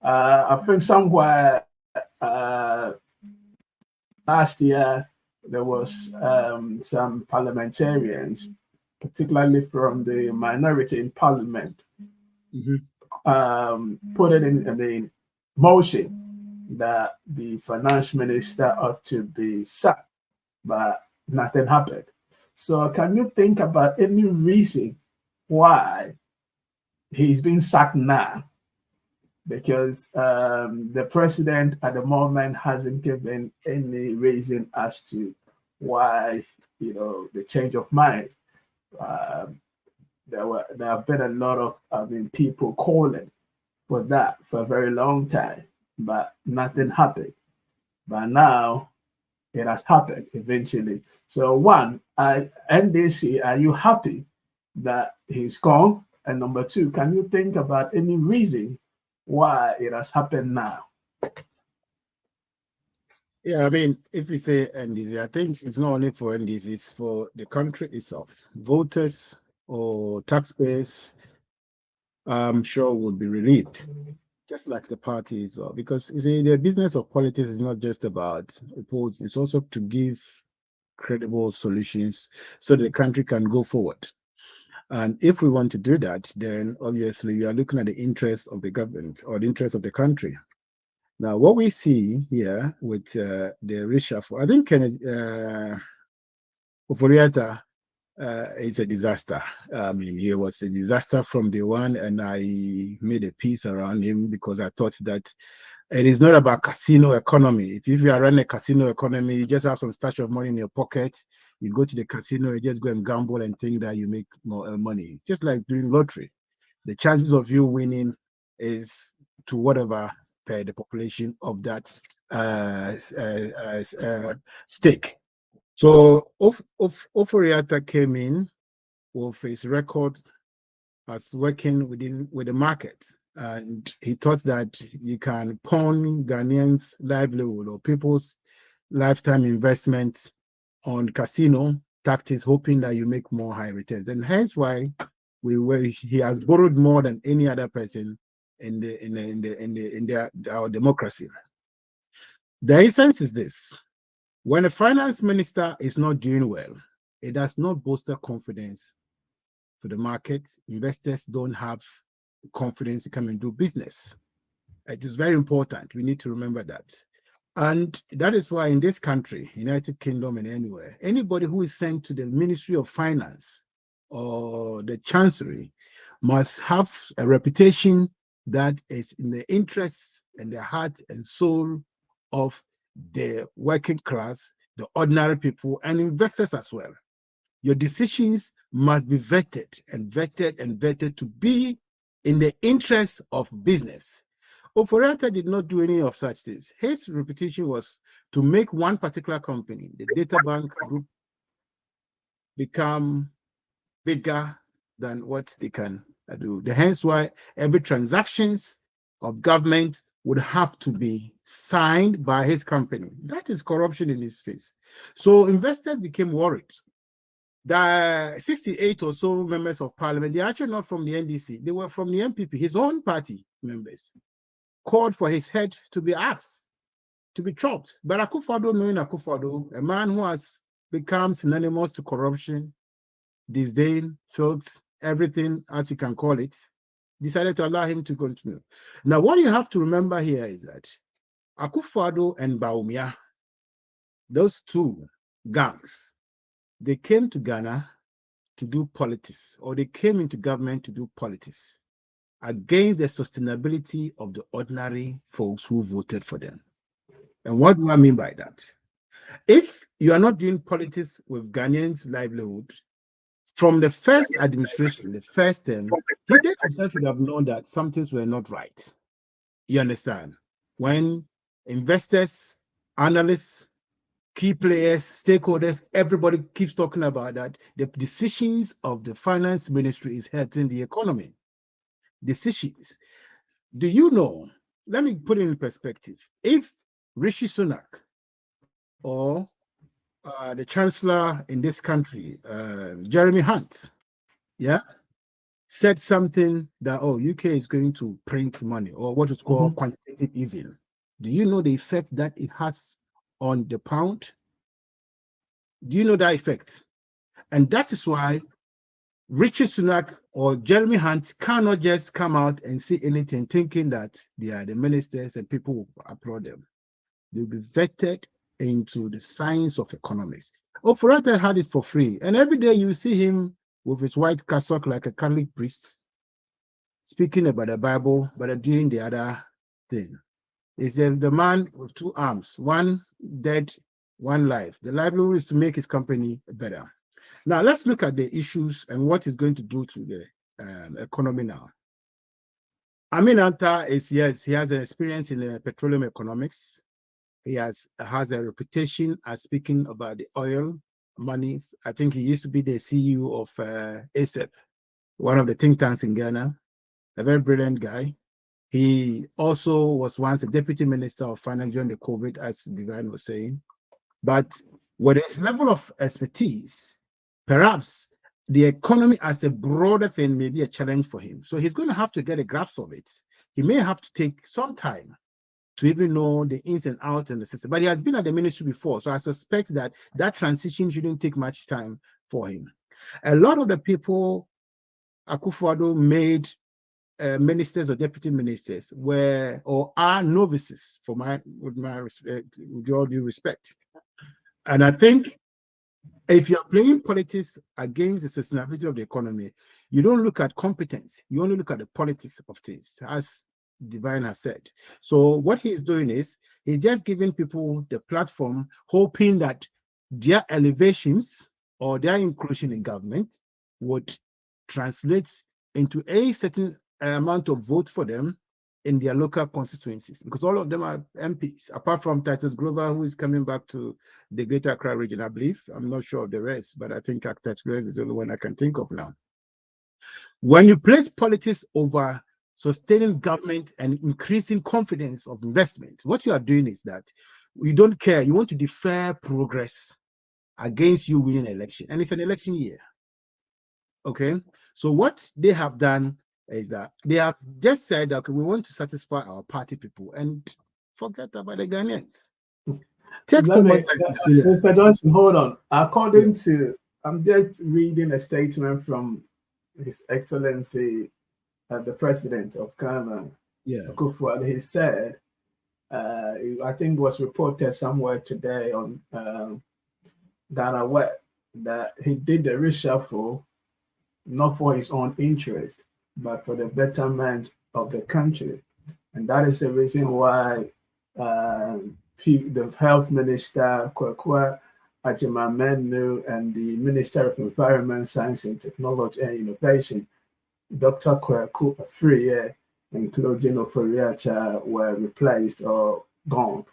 I think somewhere last year there was some parliamentarians, particularly from the minority in parliament, put it in the motion that the finance minister ought to be sacked, but nothing happened. So can you think about any reason why he's being sacked now? Because the president at the moment hasn't given any reason as to why, the change of mind. There have been a lot of people calling for that for a very long time, but nothing happened. But now it has happened eventually. So one, NDC, are you happy that he's gone? And number two, can you think about any reason why it has happened now? Yeah, I mean, if we say NDC, I think it's not only for NDC, it's for the country itself. Voters or taxpayers, I'm sure, would be relieved, just like the parties are, because you see, the business of politics is not just about opposing, it's also to give credible solutions so the country can go forward. And if we want to do that, then obviously we are looking at the interest of the government or the interest of the country. Now, what we see here with the reshuffle, I think Oforiatta is a disaster. I mean, he was a disaster from day one, and I made a piece around him because I thought that it is not about casino economy. If you are running a casino economy, you just have some stash of money in your pocket. You go to the casino, you just go and gamble and think that you make more money. Just like doing lottery. The chances of you winning is to whatever per the population of that stake. So Oforiatta came in with his record as working with the market. And he thought that you can pawn Ghanaians' livelihood or people's lifetime investment on casino tactics, hoping that you make more high returns. And hence why he has borrowed more than any other person in our democracy. The essence is this: when a finance minister is not doing well, it does not bolster confidence for the market. Investors don't have confidence to come and do business. It is very important. We need to remember that. And that is why in this country, United Kingdom and anywhere, anybody who is sent to the Ministry of Finance or the Chancery must have a reputation that is in the interests and the heart and soul of the working class, the ordinary people, and investors as well. Your decisions must be vetted and vetted and vetted to be in the interest of business. Oforiatta did not do any of such things. His reputation was to make one particular company, the Data Bank Group, become bigger than what they can do. Hence why every transactions of government would have to be signed by his company. That is corruption in his face. So investors became worried. The 68 or so members of parliament, they're actually not from the NDC. They were from the MPP, his own party members, called for his head to be axed, to be chopped. But Akufo-Addo, knowing Akufo-Addo, a man who has become synonymous to corruption, disdain, filth, everything as you can call it, decided to allow him to continue. Now, what you have to remember here is that Akufo-Addo and Bawumia, those two gangs. They came to Ghana to do politics, or they came into government to do politics against the sustainability of the ordinary folks who voted for them. And what do I mean by that? If you are not doing politics with Ghanaians' livelihood, from the first administration, the first term, he himself should have known that some things were not right. You understand? When investors, analysts, key players, stakeholders, everybody keeps talking about that, the decisions of the finance ministry is hurting the economy. Decisions. Do you know? Let me put it in perspective. If Rishi Sunak or the chancellor in this country, Jeremy Hunt, yeah, said something that, oh, UK is going to print money, or what is called quantitative easing. Do you know the effect that it has on the pound? Do you know that effect? And that is why Richard Sunak or Jeremy Hunt cannot just come out and say anything thinking that they are the ministers and people will applaud them. They'll be vetted into the science of economics. Ofurata had it for free. And every day you see him with his white cassock like a Catholic priest, speaking about the Bible, but doing the other thing. He's the man with two arms, one dead, one life. The livelihood is to make his company better. Now, let's look at the issues and what it's going to do to the economy now. Amin Anta is, yes, he has an experience in petroleum economics. He has a reputation as speaking about the oil monies. I think he used to be the CEO of ASEP, one of the think tanks in Ghana, a very brilliant guy. He also was once a deputy minister of finance during the COVID, as Divine was saying. But with his level of expertise, perhaps the economy as a broader thing may be a challenge for him. So he's going to have to get a grasp of it. He may have to take some time to even know the ins and outs in the system. But he has been at the ministry before, so I suspect that that transition shouldn't take much time for him. A lot of the people Akufo-Addo made ministers or deputy ministers were or are novices, with all due respect. And I think if you're playing politics against the sustainability of the economy, you don't look at competence, you only look at the politics of things, as Divine has said. So what he's doing is he's just giving people the platform, hoping that their elevations or their inclusion in government would translate into a certain amount of vote for them in their local constituencies, because all of them are MPs, apart from Titus Glover, who is coming back to the Greater Accra region, I believe. I'm not sure of the rest, but I think Titus Glover is the only one I can think of now. When you place politics over sustaining government and increasing confidence of investment, what you are doing is that you don't care. You want to defer progress against you winning an election, and it's an election year. Okay, so what they have done is that they have just said, okay, we want to satisfy our party people and forget about the Ghanaians. Take someone Mr. Johnson, hold on. According to, I'm just reading a statement from His Excellency, the President of Ghana, Akufo-Addo. He said, I think it was reported somewhere today on Ghana Web, that he did the reshuffle not for his own interest, but for the betterment of the country. And that is the reason why the Health Minister, Kwakwa Ajimamenu, and the Minister of Environment, Science and Technology and Innovation, Dr. Kwaku Afriye and Claudine Oforiacha, were replaced or gone.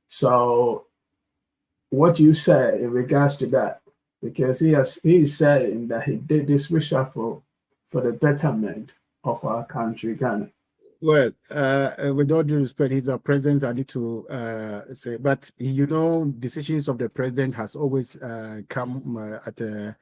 So what you say in regards to that, because he is saying that he did this reshuffle for the betterment of our country, Ghana. Well, with all due respect, he's our president. I need to say, but you know, decisions of the president has always come at a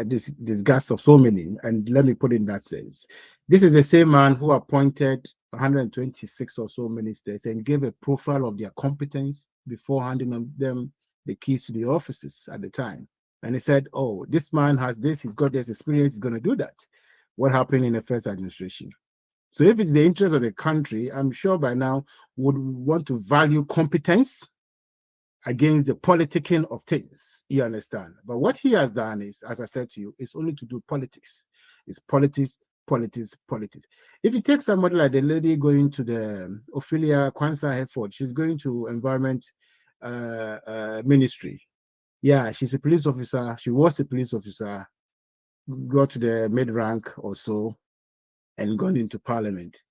disgust of so many. And let me put it in that sense. This is the same man who appointed 126 or so ministers and gave a profile of their competence before handing them the keys to the offices at the time. And he said, oh, this man has this, he's got this experience, he's going to do that. What happened in the first administration? So if it's the interest of the country, I'm sure by now would want to value competence against the politicking of things. You understand? But what he has done is, as I said to you, is only to do politics. It's politics, politics, politics. If you take somebody like the lady going to the Ophelia Kwanzaa Hereford, she's going to environment ministry. Yeah, she's a police officer. She was a police officer, got to the mid rank or so, and gone into parliament.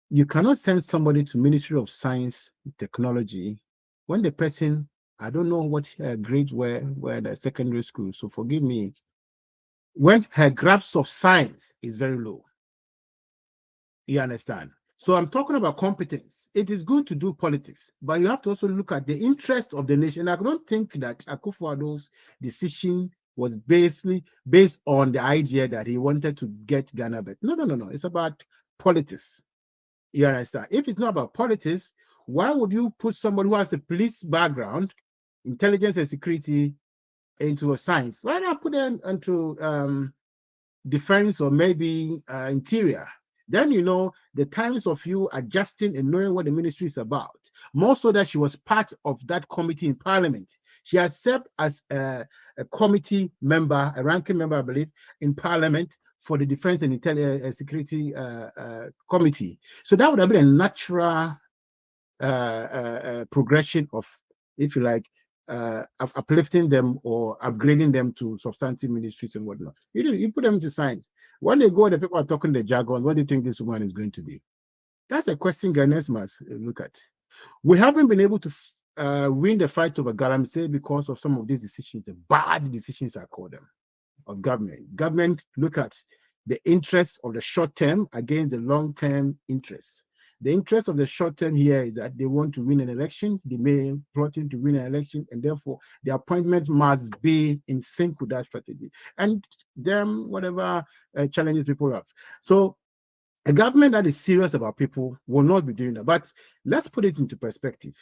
You cannot send somebody to Ministry of Science Technology when the person, I don't know what her grades were the secondary school, so forgive me, when her grasp of science is very low. You understand? So I'm talking about competence. It is good to do politics, but you have to also look at the interest of the nation. I don't think that Akufo-Addo's decision was based on the idea that he wanted to get Ghana back. No. It's about politics. You understand? If it's not about politics, why would you put someone who has a police background, intelligence and security, into a science? Why not put them into defense or maybe interior? Then you know the times of you adjusting and knowing what the ministry is about. More so that she was part of that committee in Parliament. She has served as a committee member, a ranking member, I believe, in Parliament for the Defense and Security Committee. So that would have been a natural progression of, if you like, uplifting them or upgrading them to substantive ministries and whatnot. You put them into science. When they go, the people are talking the jargon. What do you think this woman is going to do? That's a question Ghanaians must look at. We haven't been able to win the fight over Galamsey because of some of these decisions, the bad decisions I call them, of government. Government look at the interests of the short term against the long-term interests. The interest of the short term here is that they want to win an election. They may plotting to win an election, and therefore the appointments must be in sync with that strategy. And them, whatever challenges people have. So a government that is serious about people will not be doing that. But let's put it into perspective.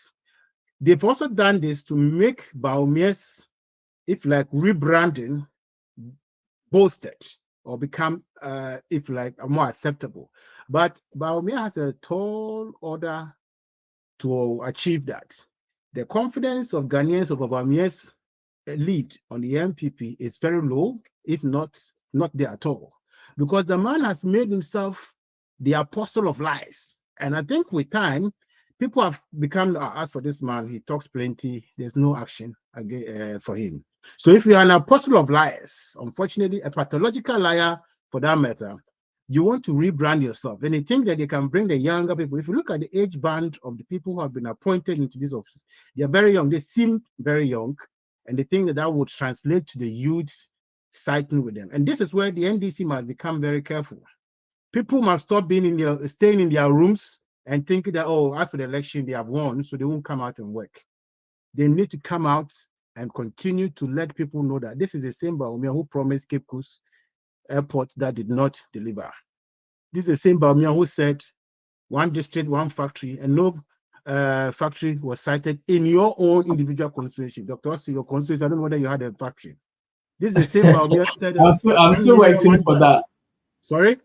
They've also done this to make Baumia's, if like, rebranding boasted or become, if like, more acceptable. But Bawumia has a tall order to achieve that. The confidence of Ghanaians of Bawumia's lead on the MPP is very low, if not there at all, because the man has made himself the apostle of lies. And I think with time, people have become, as for this man, he talks plenty, there's no action again, for him. So if you are an apostle of lies, unfortunately, a pathological liar for that matter, you want to rebrand yourself. And you think that they can bring the younger people. If you look at the age band of the people who have been appointed into this office, they are very young. They seem very young. And they think that that would translate to the youth siding with them. And this is where the NDC must become very careful. People must stop staying in their rooms and thinking that, oh, as for the election, they have won, so they won't come out and work. They need to come out and continue to let people know that this is the same Bawumia who promised Cape Coast Airport that did not deliver. This is the same Bawumia who said one district, one factory, and no factory was cited in your own individual constituency. Dr. Ossi, your constituency, I don't know whether you had a factory. This is the same Bawumia said. I'm still waiting for that. Sorry?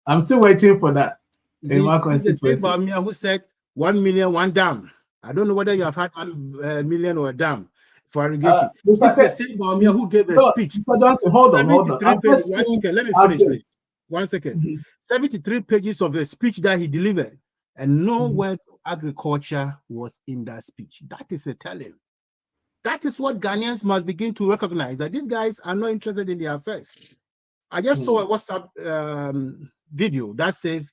I'm still waiting for that. In my constituency. This is the same Bawumia who said 1 million, one dam. I don't know whether you have had 1 million or a dam for irrigation. This is the same Bawumia who gave a speech. Mr. Johnson, hold on. Pages, let me finish, please. 1 second. 73 pages of a speech that he delivered, and no word of agriculture was in that speech. That is a telling. That is what Ghanaians must begin to recognize, that these guys are not interested in their affairs. I just saw a WhatsApp video that says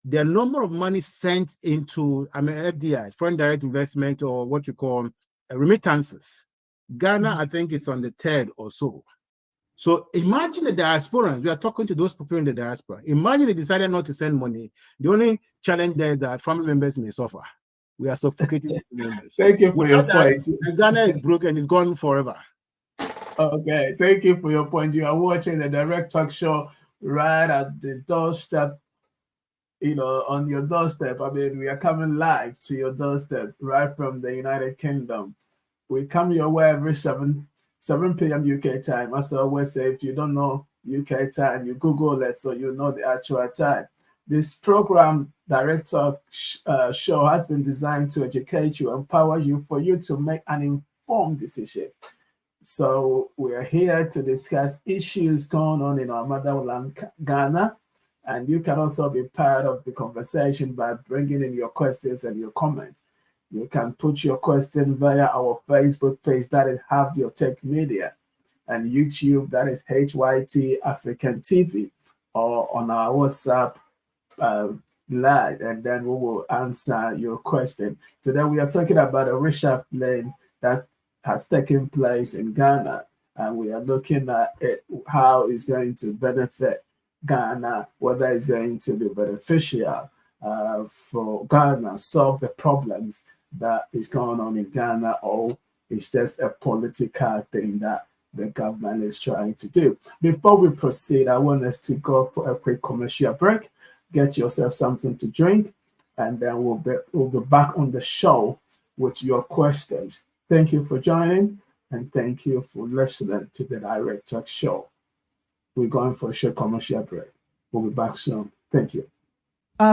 the number of money sent into FDI, foreign direct investment, or what you call remittances. Ghana, I think, is on the 3rd or so. So imagine the diasporans. We are talking to those people in the diaspora. Imagine they decided not to send money. The only challenge there is that family members may suffer. We are suffocating members. Thank you for your point. Ghana is broken. It's gone forever. Okay, thank you for your point. You are watching the Direct Talk Show right at the doorstep, on your doorstep. I mean, we are coming live to your doorstep right from the United Kingdom. We come your way every 7 p.m. UK time. As I always say, if you don't know UK time, you Google it so you know the actual time. This program director show has been designed to educate you, empower you, for you to make an informed decision. So we are here to discuss issues going on in our motherland, Ghana, and you can also be part of the conversation by bringing in your questions and your comments. You can put your question via our Facebook page, that is Have Your Tech Media, and YouTube, that is HYT African TV, or on our WhatsApp live, and then we will answer your question. Today we are talking about a reshuffling that has taken place in Ghana, and we are looking at it, how it's going to benefit Ghana, whether it's going to be beneficial for Ghana, solve the problems that is going on in Ghana, or it's just a political thing that the government is trying to do. Before we proceed, I want us to go for a quick commercial break. Get yourself something to drink, and then we'll be back on the show with your questions. Thank you for joining, and thank you for listening to the Direct Talk Show. We're going for a short commercial break. We'll be back soon. Thank you.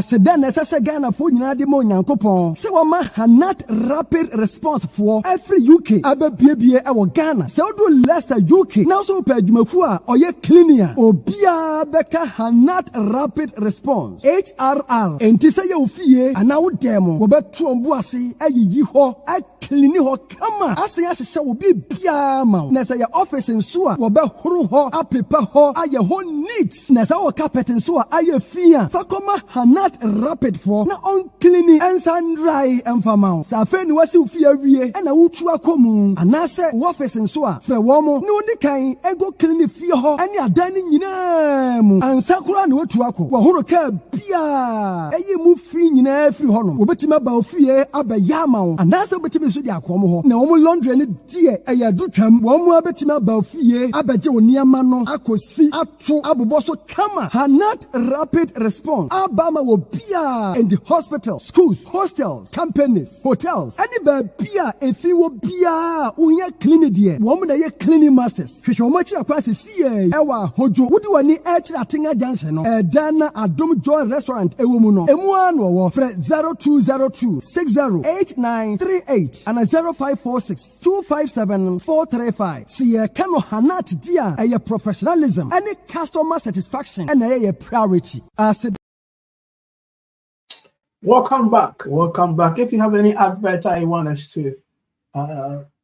Sedan SSA Ghana for United Monyankopon. Se wama Hanat rapid response for every UK. Abe BBA our Ghana. Se do Leicester UK. Now so pe jumafua oye cleaner. Obia beka Hanat rapid response. HRR. Enti se ye ofie ana wo demo. Wo betu ombu ase ayiyi ho clean ho kama. Ase ya hye obi bia ma. Na se ye office nso a wo be horo ho apepa ho aye ho neat. Na se wo carpet nso a aye fia. Fakoma Not rapid for na on cleaning and sun dry and famount. Safe ni wasi ufia wie and a wutu akomu. Anase office nso a fre womo no de kan ego clean fie ho ani adani nyina mu. Ansakura na wutu ako. Wo horo ka bia. Eye mu fi nyina afiri ho no. Obetima ba ofie abaya ma wo. Anase obetimi so di akomo ho. Na womo laundry ni die aya dutwam. Womo abetima ba ofie abaje oniama no akosi ato abobo kama. Hanat rapid response. Abama Bia in the hospital, schools, hostels, companies, hotels. Any bia if you will bia unya clean die. Woman ye cleaning masters. Fish much across the CA. Ewa hojo. Would you any tinga jansen no? Dana Adom Joy Restaurant Ewumuno. M1 or 0202 608938 and 0546 257 435. See Kano Hanat dia a professionalism, any customer satisfaction, and a priority. Welcome back. Welcome back. If you have any advert you want us to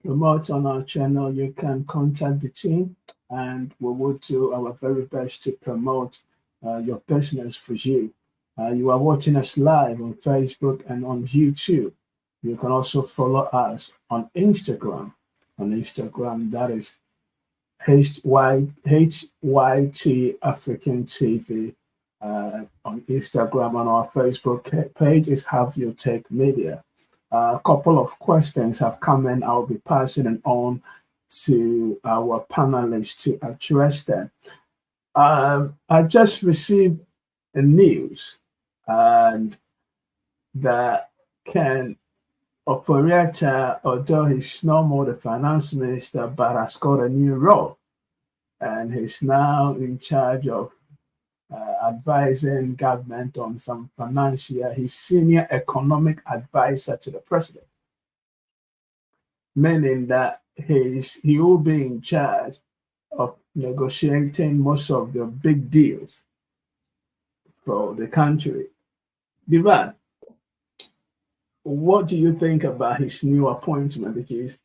promote on our channel, you can contact the team, and we will do our very best to promote your business for you. You are watching us live on Facebook and on YouTube. You can also follow us on Instagram. On Instagram, that is HYT African TV. On Instagram, on our Facebook page is Have Your Tech Media. A couple of questions have come in. I'll be passing it on to our panelists to address them. I just received a news, and that Ken Oforiatta, although he's no more the finance minister, but has got a new role, and he's now in charge of advising government on some financial. He's senior economic advisor to the president, meaning that he will be in charge of negotiating most of the big deals for the country. Divan, what do you think about his new appointment? Because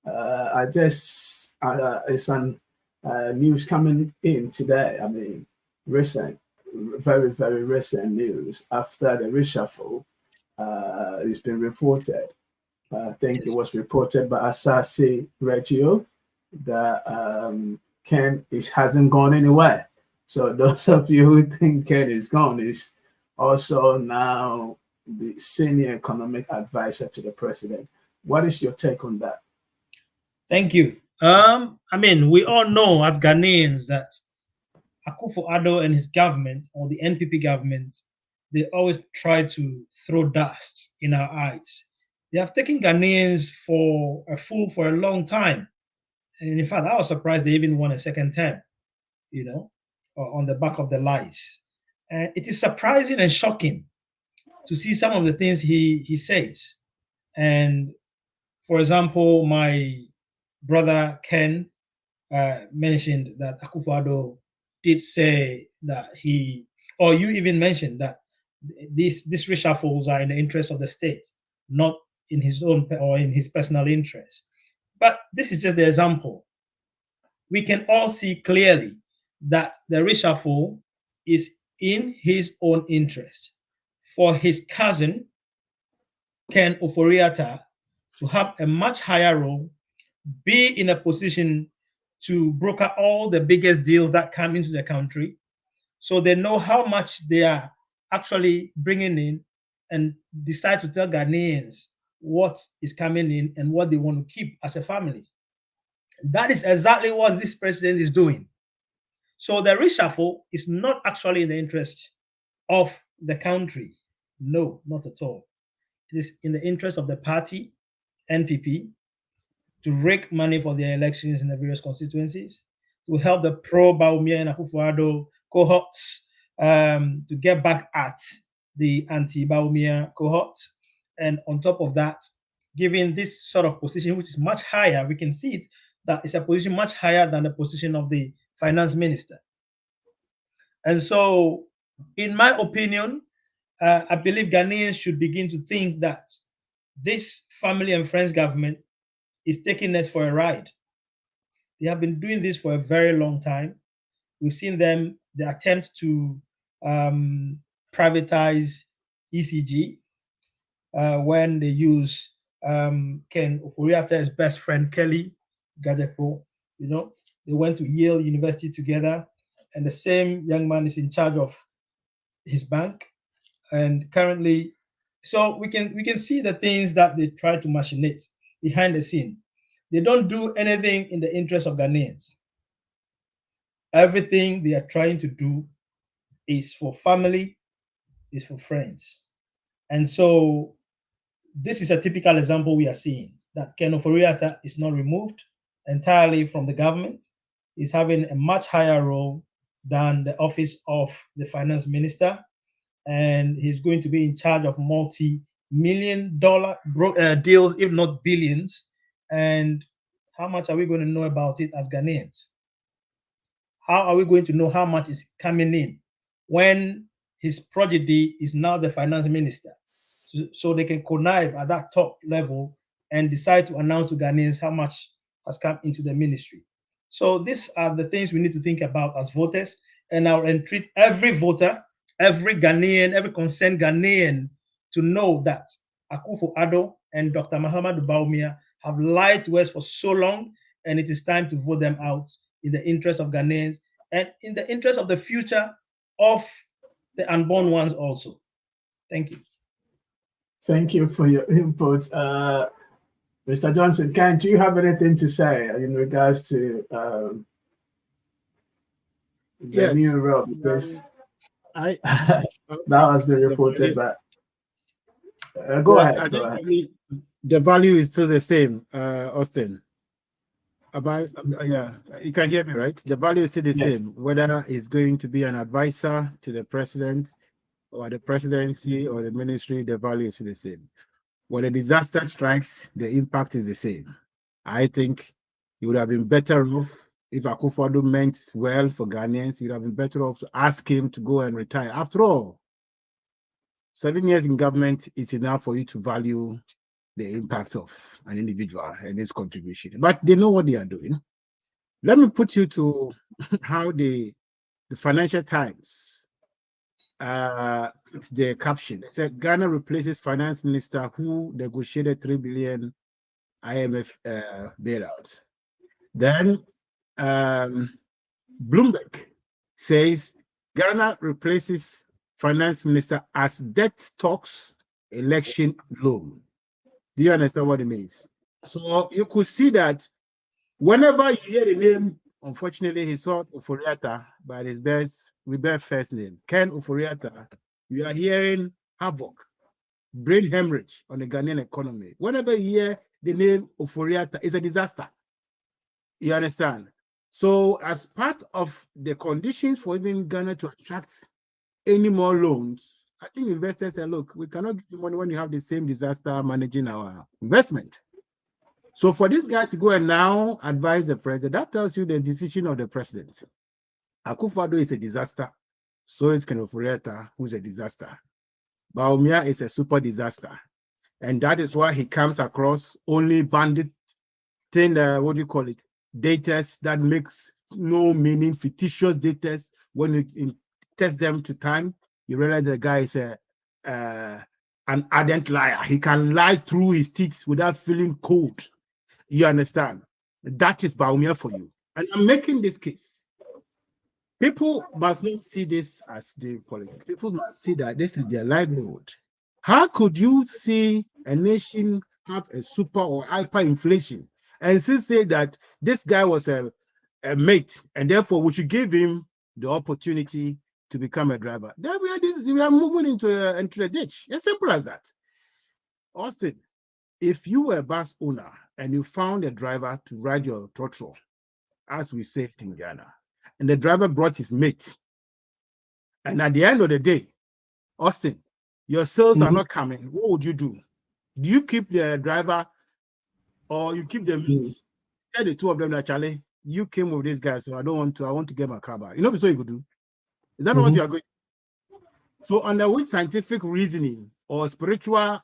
it's some news coming in today. I mean, recent, very, very recent news after the reshuffle. It's been reported. I think it was reported by Asasi Radio that Ken hasn't gone anywhere. So those of you who think Ken is gone is also now the senior economic advisor to the president. What is your take on that? Thank you. I mean, we all know as Ghanaians that Akufo-Addo and his government, or the NPP government, they always try to throw dust in our eyes. They have taken Ghanaians for a fool for a long time. And in fact, I was surprised they even won a second term, on the back of the lies. And it is surprising and shocking to see some of the things he says. And for example, my brother Ken mentioned that Akufo-Addo did say that or you even mentioned that these reshuffles are in the interest of the state, not in his own or in his personal interest. But this is just the example. We can all see clearly that the reshuffle is in his own interest for his cousin, Ken Oforiatta, to have a much higher role, be in a position to broker all the biggest deals that come into the country, so they know how much they are actually bringing in and decide to tell Ghanaians what is coming in and what they want to keep as a family. That is exactly what this president is doing. So the reshuffle is not actually in the interest of the country. No, not at all. It is in the interest of the party, NPP, to rake money for their elections in the various constituencies, to help the pro-Bawumia and Akufo-Addo cohorts to get back at the anti-Bawumia cohorts. And on top of that, given this sort of position, which is much higher, we can see it, that it's a position much higher than the position of the finance minister. And so, in my opinion, I believe Ghanaians should begin to think that this family and friends government is taking us for a ride. They have been doing this for a very long time. We've seen them, the attempt to privatize ECG when they use Ken Oforiatta's best friend, Kelly Gadepo. You know, they went to Yale University together, and the same young man is in charge of his bank. And currently, so we can see the things that they try to machinate behind the scene. They don't do anything in the interest of Ghanaians. Everything they are trying to do is for family, is for friends. And so this is a typical example we are seeing, that Ken Oforiatta is not removed entirely from the government. He's having a much higher role than the office of the finance minister. And he's going to be in charge of multi-million-dollar deals, if not billions. And how much are we going to know about it as Ghanaians? How are we going to know how much is coming in when his prodigy is now the finance minister? So they can connive at that top level and decide to announce to Ghanaians how much has come into the ministry. So these are the things we need to think about as voters, and I'll entreat every voter, every Ghanaian, every concerned Ghanaian to know that Akufo-Addo and Dr. Mahamudu Bawumia have lied to us for so long, and it is time to vote them out in the interest of Ghanaians and in the interest of the future of the unborn ones also. Thank you. Thank you for your input. Mr. Johnson, do you have anything to say in regards to the new role? Because that has been reported, but go ahead. I think the value is still the same, Austin. Yeah, you can hear me, right? The value is still the same, whether it's going to be an advisor to the president or the presidency or the ministry, the value is the same. When a disaster strikes, the impact is the same. I think it would have been better off if Akufo-Addo meant well for Ghanaians. It would have been better off to ask him to go and retire. After all, 7 years in government is enough for you to value the impact of an individual and his contribution. But they know what they are doing. Let me put you to how the Financial Times the caption. They said Ghana replaces finance minister who negotiated 3 billion IMF bailout. Then Bloomberg says Ghana replaces finance minister as debt talks election loan. Do you understand what it means? So you could see that whenever you hear the name, unfortunately, he saw Oforiatta by his best first name, Ken Oforiatta, you are hearing havoc, brain hemorrhage on the Ghanaian economy. Whenever you hear the name Oforiatta, it's a disaster. You understand? So as part of the conditions for even Ghana to attract any more loans, I think investors say, look, we cannot give you money when you have the same disaster managing our investment. So for this guy to go and now advise the president, that tells you the decision of the president. Akufo-Addo is a disaster. So is Ken Ofori-Atta, who's a disaster. Bawumia is a super disaster. And that is why he comes across only bandit thing, what do you call it? Datas that makes no meaning, fictitious datas. When you test them to time, you realize the guy is an ardent liar. He can lie through his teeth without feeling cold. You understand? That is Bawumia for you. And I'm making this case. People must not see this as the politics. People must see that this is their livelihood. How could you see a nation have a super or hyperinflation and still say that this guy was a mate and therefore we should give him the opportunity to become a driver? Then we are moving into the ditch. As simple as that. Austin, if you were a bus owner and you found a driver to ride your trotro, as we say it in Ghana, and the driver brought his mate, and at the end of the day, Austin, your sales are not coming, what would you do? Do you keep the driver or you keep the mate? Tell the two of them that, Charlie, you came with this guy, so I want to get my car back. You know what you could do? Is that not what you are going? So under which scientific reasoning or spiritual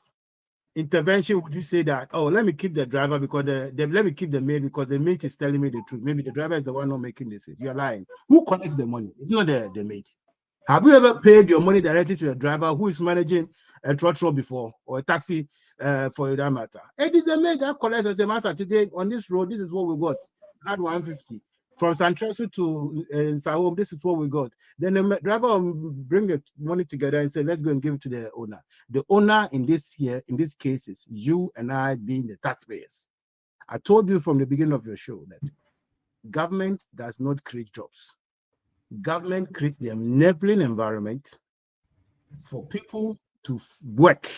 intervention would you say that, oh, let me keep the driver because let me keep the mate because the mate is telling me the truth? Maybe the driver is the one not making this. You're lying. Who collects the money? It's not the mate. Have you ever paid your money directly to the driver who is managing a trotro before or a taxi for that matter? It is the mate that collects and says, Master, today on this road, this is what we got. Had 150. From Santrasu to Sahom, this is what we got. Then the driver will bring the money together and say, let's go and give it to the owner. The owner in this case is you and I being the taxpayers. I told you from the beginning of your show that government does not create jobs. Government creates the enabling environment for people to work,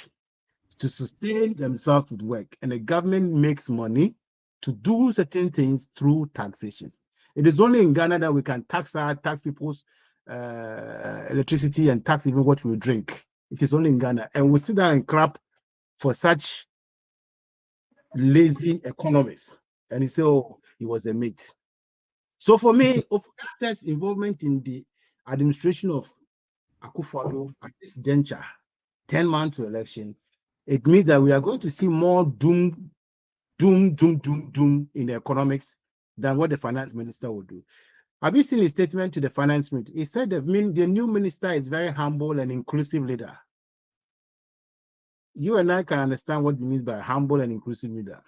to sustain themselves with work. And the government makes money to do certain things through taxation. It is only in Ghana that we can tax people's electricity and tax even what we drink. It is only in Ghana. And we sit down and clap for such lazy economists. And he said, oh, he was a mate. So for me, Ofori-Atta's involvement in the administration of Akufo-Addo at this juncture, 10 months to election, it means that we are going to see more doom in the economics than what the finance minister would do. Have you seen his statement to the finance minister? He said the new minister is very humble and inclusive leader. You and I can understand what it means by humble and inclusive leader.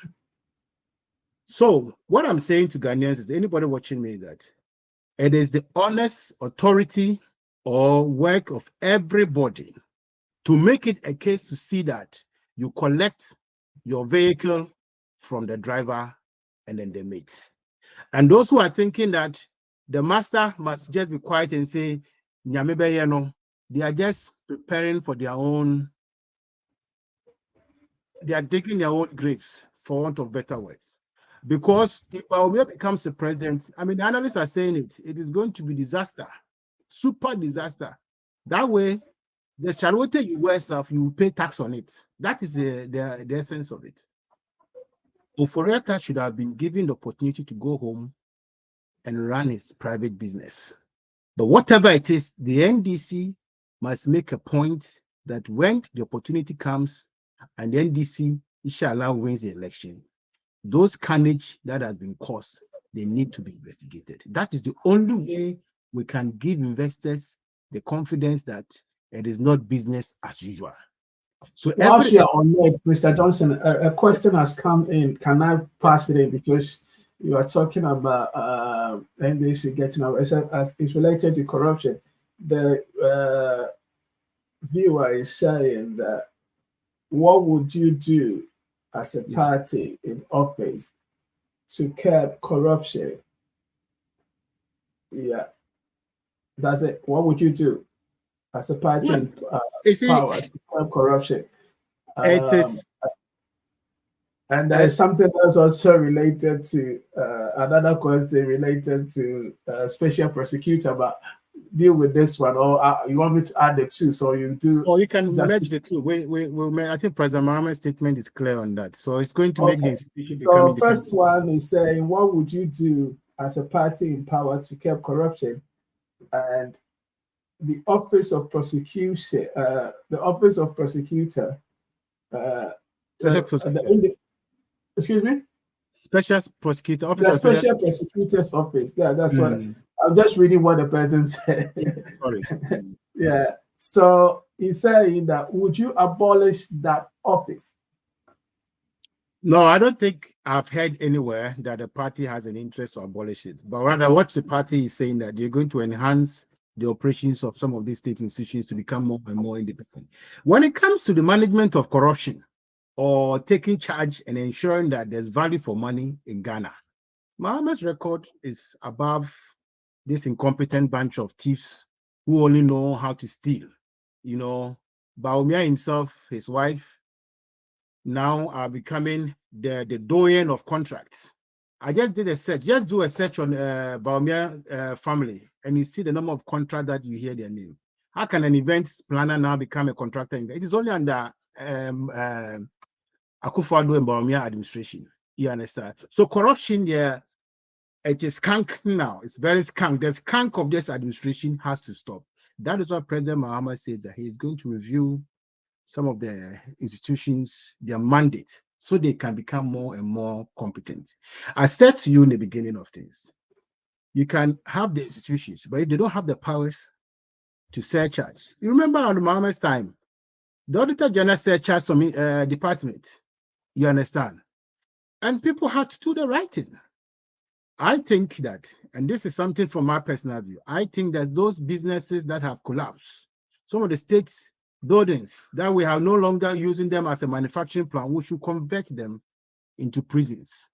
So what I'm saying to Ghanaians is, anybody watching me, that it is the honest authority or work of everybody to make it a case to see that you collect your vehicle from the driver and then the mate. And those who are thinking that the master must just be quiet and say, they are just preparing for their own, they are digging their own graves, for want of better words. Because if Bawumia becomes the president, I mean, the analysts are saying it is going to be disaster, super disaster. That way, the charity you wear stuff, you pay tax on it. That is the essence of it. Ofori-Atta should have been given the opportunity to go home and run his private business. But whatever it is, the NDC must make a point that when the opportunity comes and the NDC, inshallah, wins the election, those carnage that has been caused, they need to be investigated. That is the only way we can give investors the confidence that it is not business as usual. So whilst you are on it, Mr. Johnson, a question has come in. Can I pass it in? Because you are talking about NDC getting out. It's related to corruption. The viewer is saying that, what would you do as a party in office to curb corruption? Yeah. That's it. What would you do as a party in power to curb corruption? It is. And there's something else also related to another question related to special prosecutor, but deal with this one, or you want me to add the two? So you do. Or you can just merge the two. I think President Mahama's statement is clear on that. So it's going to make the Okay. institution become So independent. first one is saying, what would you do as a party in power to curb corruption? And the office of prosecution, the office of prosecutor, excuse me, special prosecutor office. the special prosecutor's office. Yeah, that's what I'm just reading what the president said. Sorry. Yeah. So he's saying that would you abolish that office? No, I don't think I've heard anywhere that the party has an interest to abolish it. But rather, what the party is saying that they're going to enhance the operations of some of these state institutions to become more and more independent. When it comes to the management of corruption or taking charge and ensuring that there's value for money in Ghana, Mahama's record is above this incompetent bunch of thieves who only know how to steal. You know, Baumia himself, his wife, now are becoming the doyen of contracts. I just did a search. Just do a search on Baumia family, and you see the number of contracts that you hear their name. How can an event planner now become a contractor? It is only under Akufo-Addo and Baumia administration. You understand? So corruption, yeah, it is skunk now. It's very skunk. The skunk of this administration has to stop. That is why President Mahama says that he is going to review some of the institutions, their mandate, so they can become more and more competent. I said to you in the beginning of things, you can have the institutions, but if they don't have the powers to surcharge. You remember on Mahama's time, the Auditor General surcharged some department, you understand? And people had to do the right thing. I think that, and this is something from my personal view, I think that those businesses that have collapsed, some of the states buildings that we are no longer using them as a manufacturing plant, we should convert them into prisons.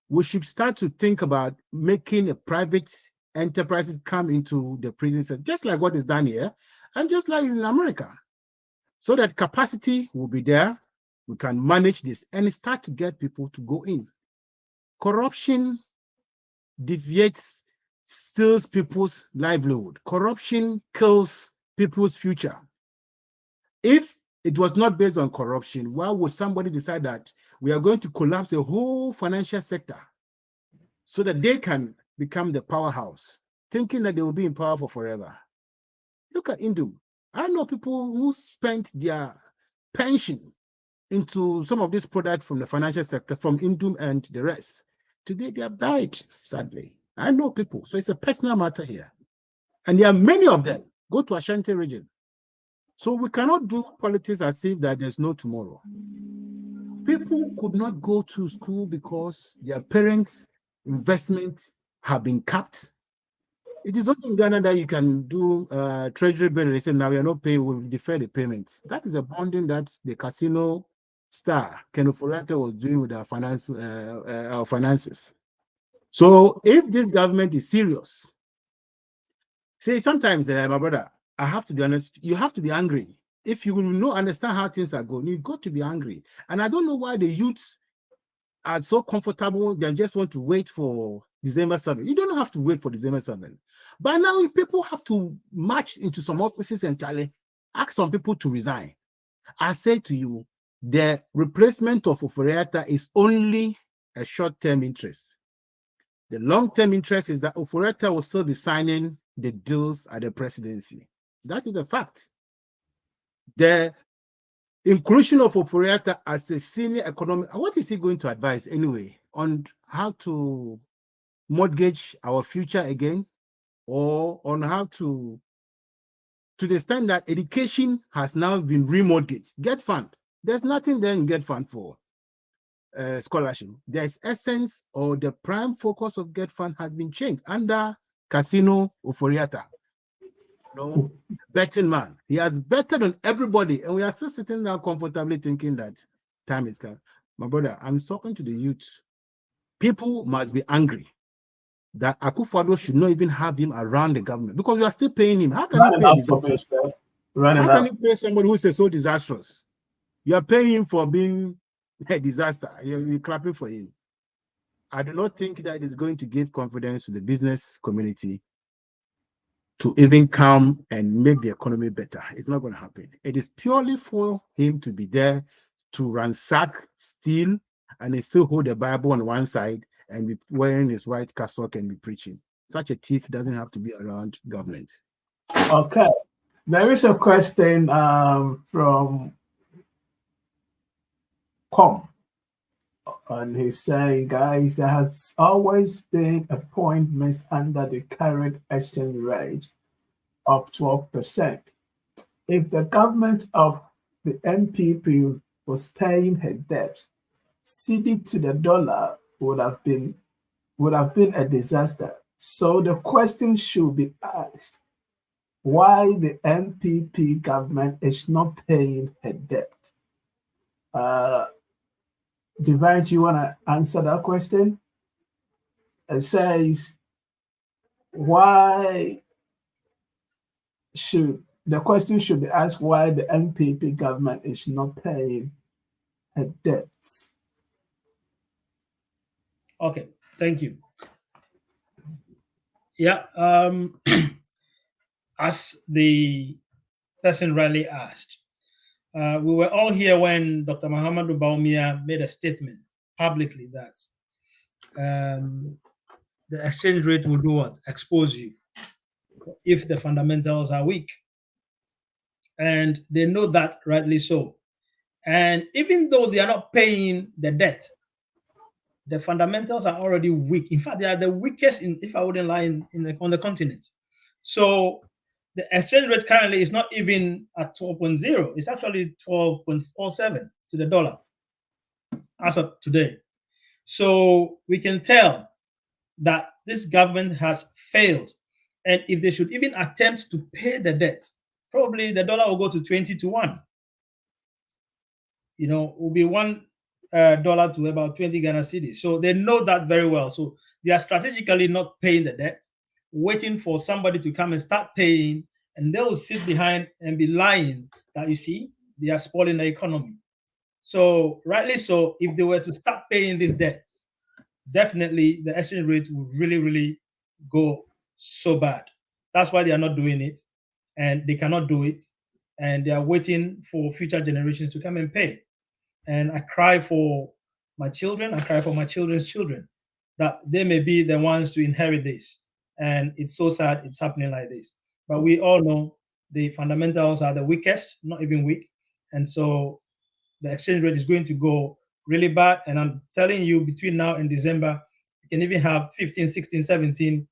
We should start to think about making a private enterprises come into the prisons, just like what is done here, and just like in America, so that capacity will be there. We can manage this and start to get people to go in. Corruption deviates, steals people's livelihood. Corruption kills people's future. If it was not based on corruption, why would somebody decide that we are going to collapse the whole financial sector so that they can become the powerhouse, thinking that they will be in power for forever? Look at Indum. I know people who spent their pension into some of these products from the financial sector, from Indum and the rest. Today, they have died, sadly. I know people. So it's a personal matter here. And there are many of them. Go to Ashanti region. So we cannot do politics as if that there's no tomorrow. People could not go to school because their parents' investment have been capped. It is only in Ghana that you can do treasury bill. They say, now we are not paying, we'll defer the payment. That is a bonding that the casino star, Ken Ofori-Atta, was doing with our finances. So if this government is serious, see, sometimes, my brother, I have to be honest, you have to be angry. If you will not understand how things are going, you've got to be angry. And I don't know why the youths are so comfortable, they just want to wait for December 7. You don't have to wait for December 7. But now people have to march into some offices and ask some people to resign. I say to you, the replacement of Ofori-Atta is only a short-term interest. The long-term interest is that Ofori-Atta will still be signing the deals at the presidency. That is a fact. The inclusion of Ofori-Atta as a senior economic, what is he going to advise anyway on how to mortgage our future again, or on how to the extent that education has now been remortgaged? Get fund. There's nothing there in Get Fund for scholarship. There's essence, or the prime focus of Get Fund has been changed under Casino Ofori-Atta. No, betting man. He has betted on everybody, and we are still sitting there comfortably thinking that time is come. My brother, I'm talking to the youth. People must be angry that Akufo-Addo should not even have him around the government, because we are still paying him. How can you pay a disaster? How can you pay somebody who is so disastrous? You are paying him for being a disaster. You're clapping for him. I do not think that is going to give confidence to the business community. to even come and make the economy better. It's not going to happen. It is purely for him to be there to ransack, steal, and he still hold the Bible on one side and be wearing his white cassock and be preaching. Such a thief doesn't have to be around government. Okay. There is a question from Com. And he's saying, guys, there has always been a point missed under the current exchange rate of 12%. If the government of the NPP was paying her debt, ceding to the dollar would have been a disaster. So the question should be asked, why the NPP government is not paying her debt? Divine, do you want to answer that question? It says, why should the question should be asked why the NPP government is not paying her debts? Okay, thank you. Yeah, as the person rightly asked, we were all here when Dr. Muhammadu Bawumia made a statement publicly that the exchange rate will do what? Expose you if the fundamentals are weak. And they know that rightly so. And even though they are not paying the debt, the fundamentals are already weak. In fact, they are the weakest, if I wouldn't lie, on the continent. So the exchange rate currently is not even at 12.0. It's actually 12.47 to the dollar as of today. So we can tell that this government has failed. And if they should even attempt to pay the debt, probably the dollar will go to 20 to 1. You know, will be $1 to about 20 Ghana cedis. So they know that very well. So they are strategically not paying the debt, waiting for somebody to come and start paying, and they will sit behind and be lying that, you see, they are spoiling the economy. So rightly so, if they were to start paying this debt, definitely the exchange rate will really, really go so bad. That's why they are not doing it, and they cannot do it, and they are waiting for future generations to come and pay. And I cry for my children, I cry for my children's children, that they may be the ones to inherit this. And it's so sad it's happening like this. But we all know the fundamentals are the weakest, not even weak. And so the exchange rate is going to go really bad. And I'm telling you, between now and December, you can even have 15, 16, 17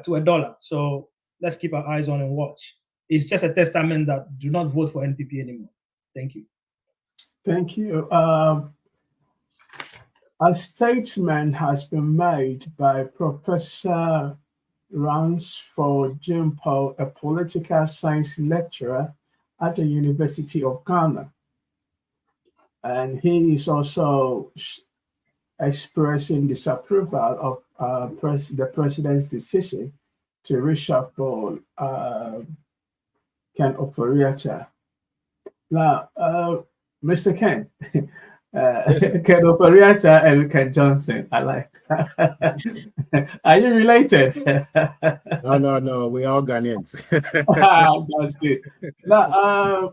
to a dollar. So let's keep our eyes on and watch. It's just a testament that do not vote for NPP anymore. Thank you. Thank you. A statement has been made by Professor Ransford Jimpo, a political science lecturer at the University of Ghana. And he is also expressing disapproval of the president's decision to reshuffle Ken Ofori-Atta. Now, Mr. Ken, Ken Ofori-Atta and Ken Johnson, I like that. Are you related? No, we're all Ghanaians. That's good. Now,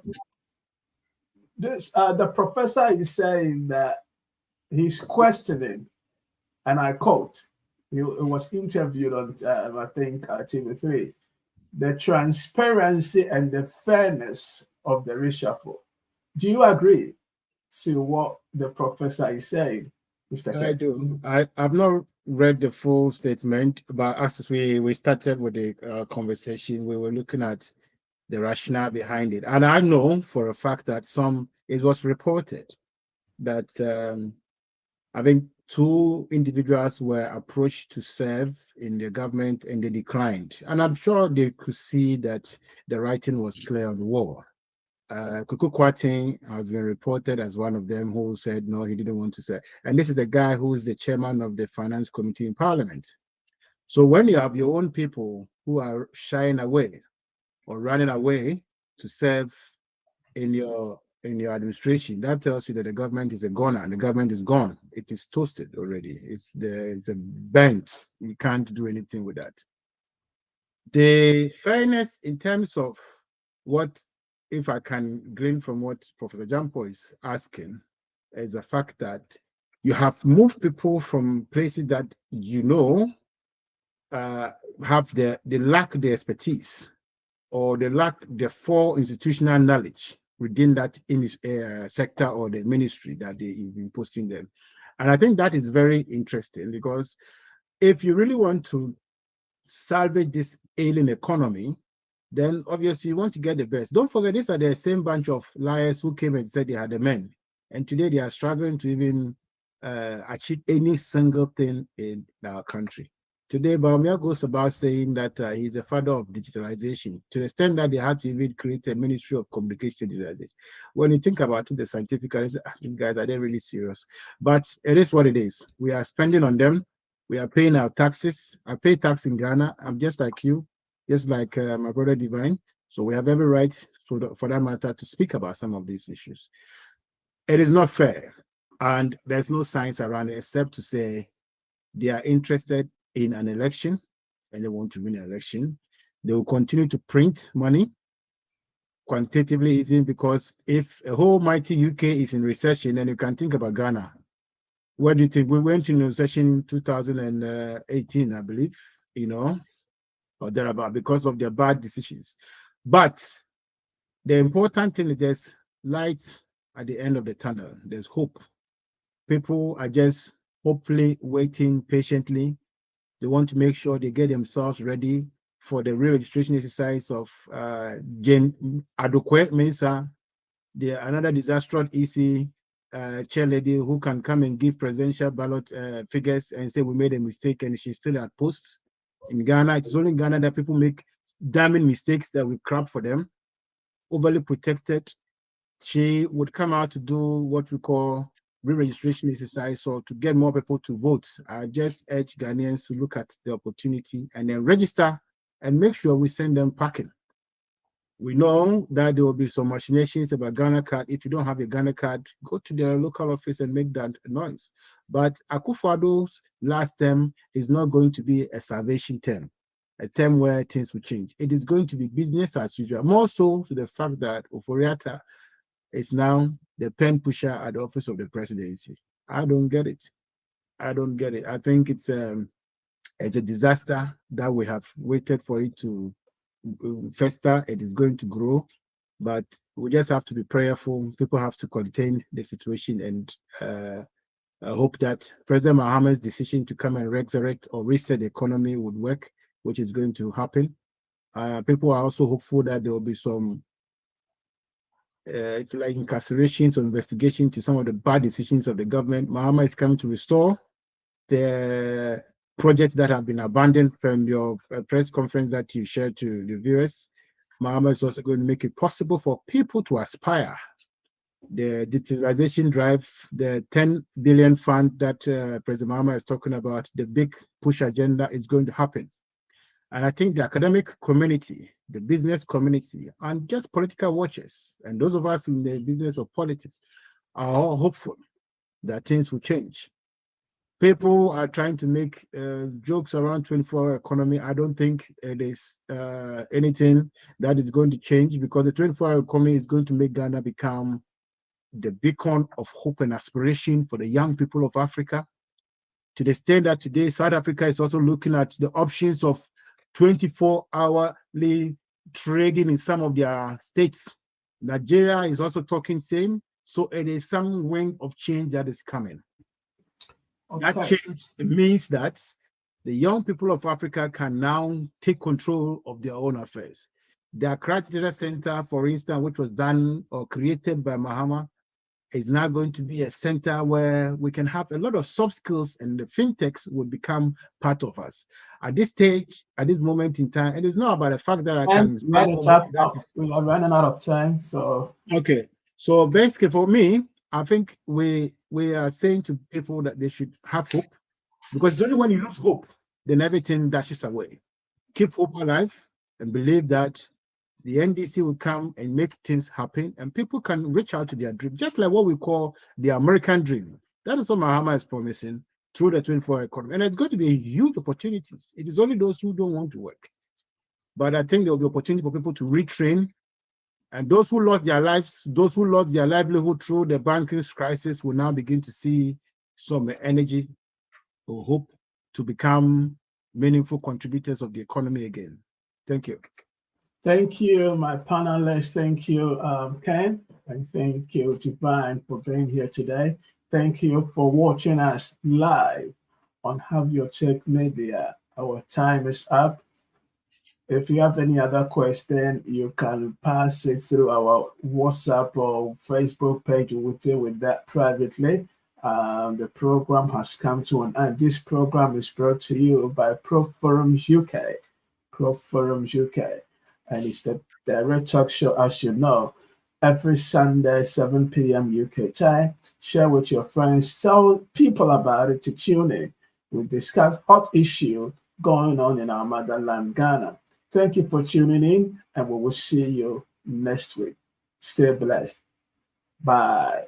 the professor is saying that he's questioning, and I quote, he was interviewed on, I think, TV3, the transparency and the fairness of the reshuffle. Do you agree to what the professor is saying, Mr. Ken? I do. I've not read the full statement, but as we started with the conversation, we were looking at the rationale behind it. And I know for a fact that it was reported that I think 2 individuals were approached to serve in the government and they declined. And I'm sure they could see that the writing was clear on the wall. Kuku Kwarteng has been reported as one of them who said no, he didn't want to serve. And this is a guy who is the chairman of the finance committee in parliament. So when you have your own people who are shying away or running away to serve in your administration, that tells you that the government is a goner, and the government is gone. It is toasted already. It's a bent. You can't do anything with that. The fairness in terms of what, if I can glean from what Professor Jampo is asking, is the fact that you have moved people from places that have they lack the expertise or they lack the full institutional knowledge within that sector or the ministry that they've been posting them. And I think that is very interesting, because if you really want to salvage this ailing economy, then obviously you want to get the best. Don't forget, these are the same bunch of liars who came and said they had the men. And today they are struggling to even achieve any single thing in our country. Today, Baumia goes about saying that he's the father of digitalization, to the extent that they had to even create a ministry of communication digitalization. When you think about it, the scientific, these guys, are they really serious? But it is what it is. We are spending on them. We are paying our taxes. I pay tax in Ghana. I'm just like you, just like my brother Divine. So we have every right, for that matter, to speak about some of these issues. It is not fair. And there's no science around it except to say they are interested in an election and they want to win an election. They will continue to print money quantitatively easy, because if a whole mighty UK is in recession, then you can think about Ghana. What do you think? We went into recession in 2018, I believe, or thereabout, because of their bad decisions. But the important thing is there's light at the end of the tunnel. There's hope. People are just hopefully waiting patiently. They want to make sure they get themselves ready for the re-registration exercise of Jane Adokwe Mensah, another disastrous EC chair lady who can come and give presidential ballot figures and say we made a mistake, and she's still at post. In Ghana, it's only in Ghana that people make damning mistakes that we crap for them, overly protected. She would come out to do what we call re-registration exercise, or to get more people to vote. I just urge Ghanaians to look at the opportunity and then register and make sure we send them packing. We know that there will be some machinations about Ghana card. If you don't have a Ghana card, go to the local office and make that noise. But Akufo-Addo's last term is not going to be a salvation term, a term where things will change. It is going to be business as usual, more so to the fact that Oforiatta is now the pen pusher at the office of the presidency. I don't get it. I don't get it. I think it's a disaster that we have waited for it to fester. It is going to grow, but we just have to be prayerful. People have to contain the situation, and I hope that President Mohammed's decision to come and resurrect or reset the economy would work, which is going to happen. People are also hopeful that there will be some if you like, incarcerations or investigation to some of the bad decisions of the government. Mahama is coming to restore the projects that have been abandoned from your press conference that you shared to the viewers. Mahama is also going to make it possible for people to aspire. The digitalization drive, the 10 billion fund that President Mahama is talking about, the big push agenda is going to happen. And I think the academic community, the business community, and just political watchers, and those of us in the business of politics, are all hopeful that things will change. People are trying to make jokes around 24-hour economy. I don't think it is anything that is going to change, because the 24-hour economy is going to make Ghana become the beacon of hope and aspiration for the young people of Africa, to the extent that today South Africa is also looking at the options of 24-hourly trading in some of their states. Nigeria is also talking same. So it is some wind of change that is coming. Okay. That change means that the young people of Africa can now take control of their own affairs. The Accra Data Center, for instance, which was done or created by Mahama, is now going to be a center where we can have a lot of soft skills, and the fintechs will become part of us. At this stage, at this moment in time, it is not about the fact that I can. We are running out of time, so okay. So basically, for me, I think we are saying to people that they should have hope, because it's only when you lose hope, then everything dashes away. Keep hope alive and believe that the NDC will come and make things happen, and people can reach out to their dream, just like what we call the American dream. That is what Mahama is promising through the 24-hour economy. And it's going to be huge opportunities. It is only those who don't want to work But I think there will be opportunity for people to retrain. And those who lost their lives, those who lost their livelihood through the banking crisis will now begin to see some energy or hope to become meaningful contributors of the economy again. Thank you. Thank you, my panelists. Thank you, Ken. And thank you, Divine, for being here today. Thank you for watching us live on Have Your Take Media. Our time is up. If you have any other question, you can pass it through our WhatsApp or Facebook page. We will deal with that privately. The program has come to an end. This program is brought to you by Pro Forums UK. Pro Forums UK. And it's the direct talk show, as you know, every Sunday, 7 p.m. UK time. Share with your friends. Tell people about it to tune in. We discuss hot issue going on in our motherland, Ghana. Thank you for tuning in, and we will see you next week. Stay blessed. Bye.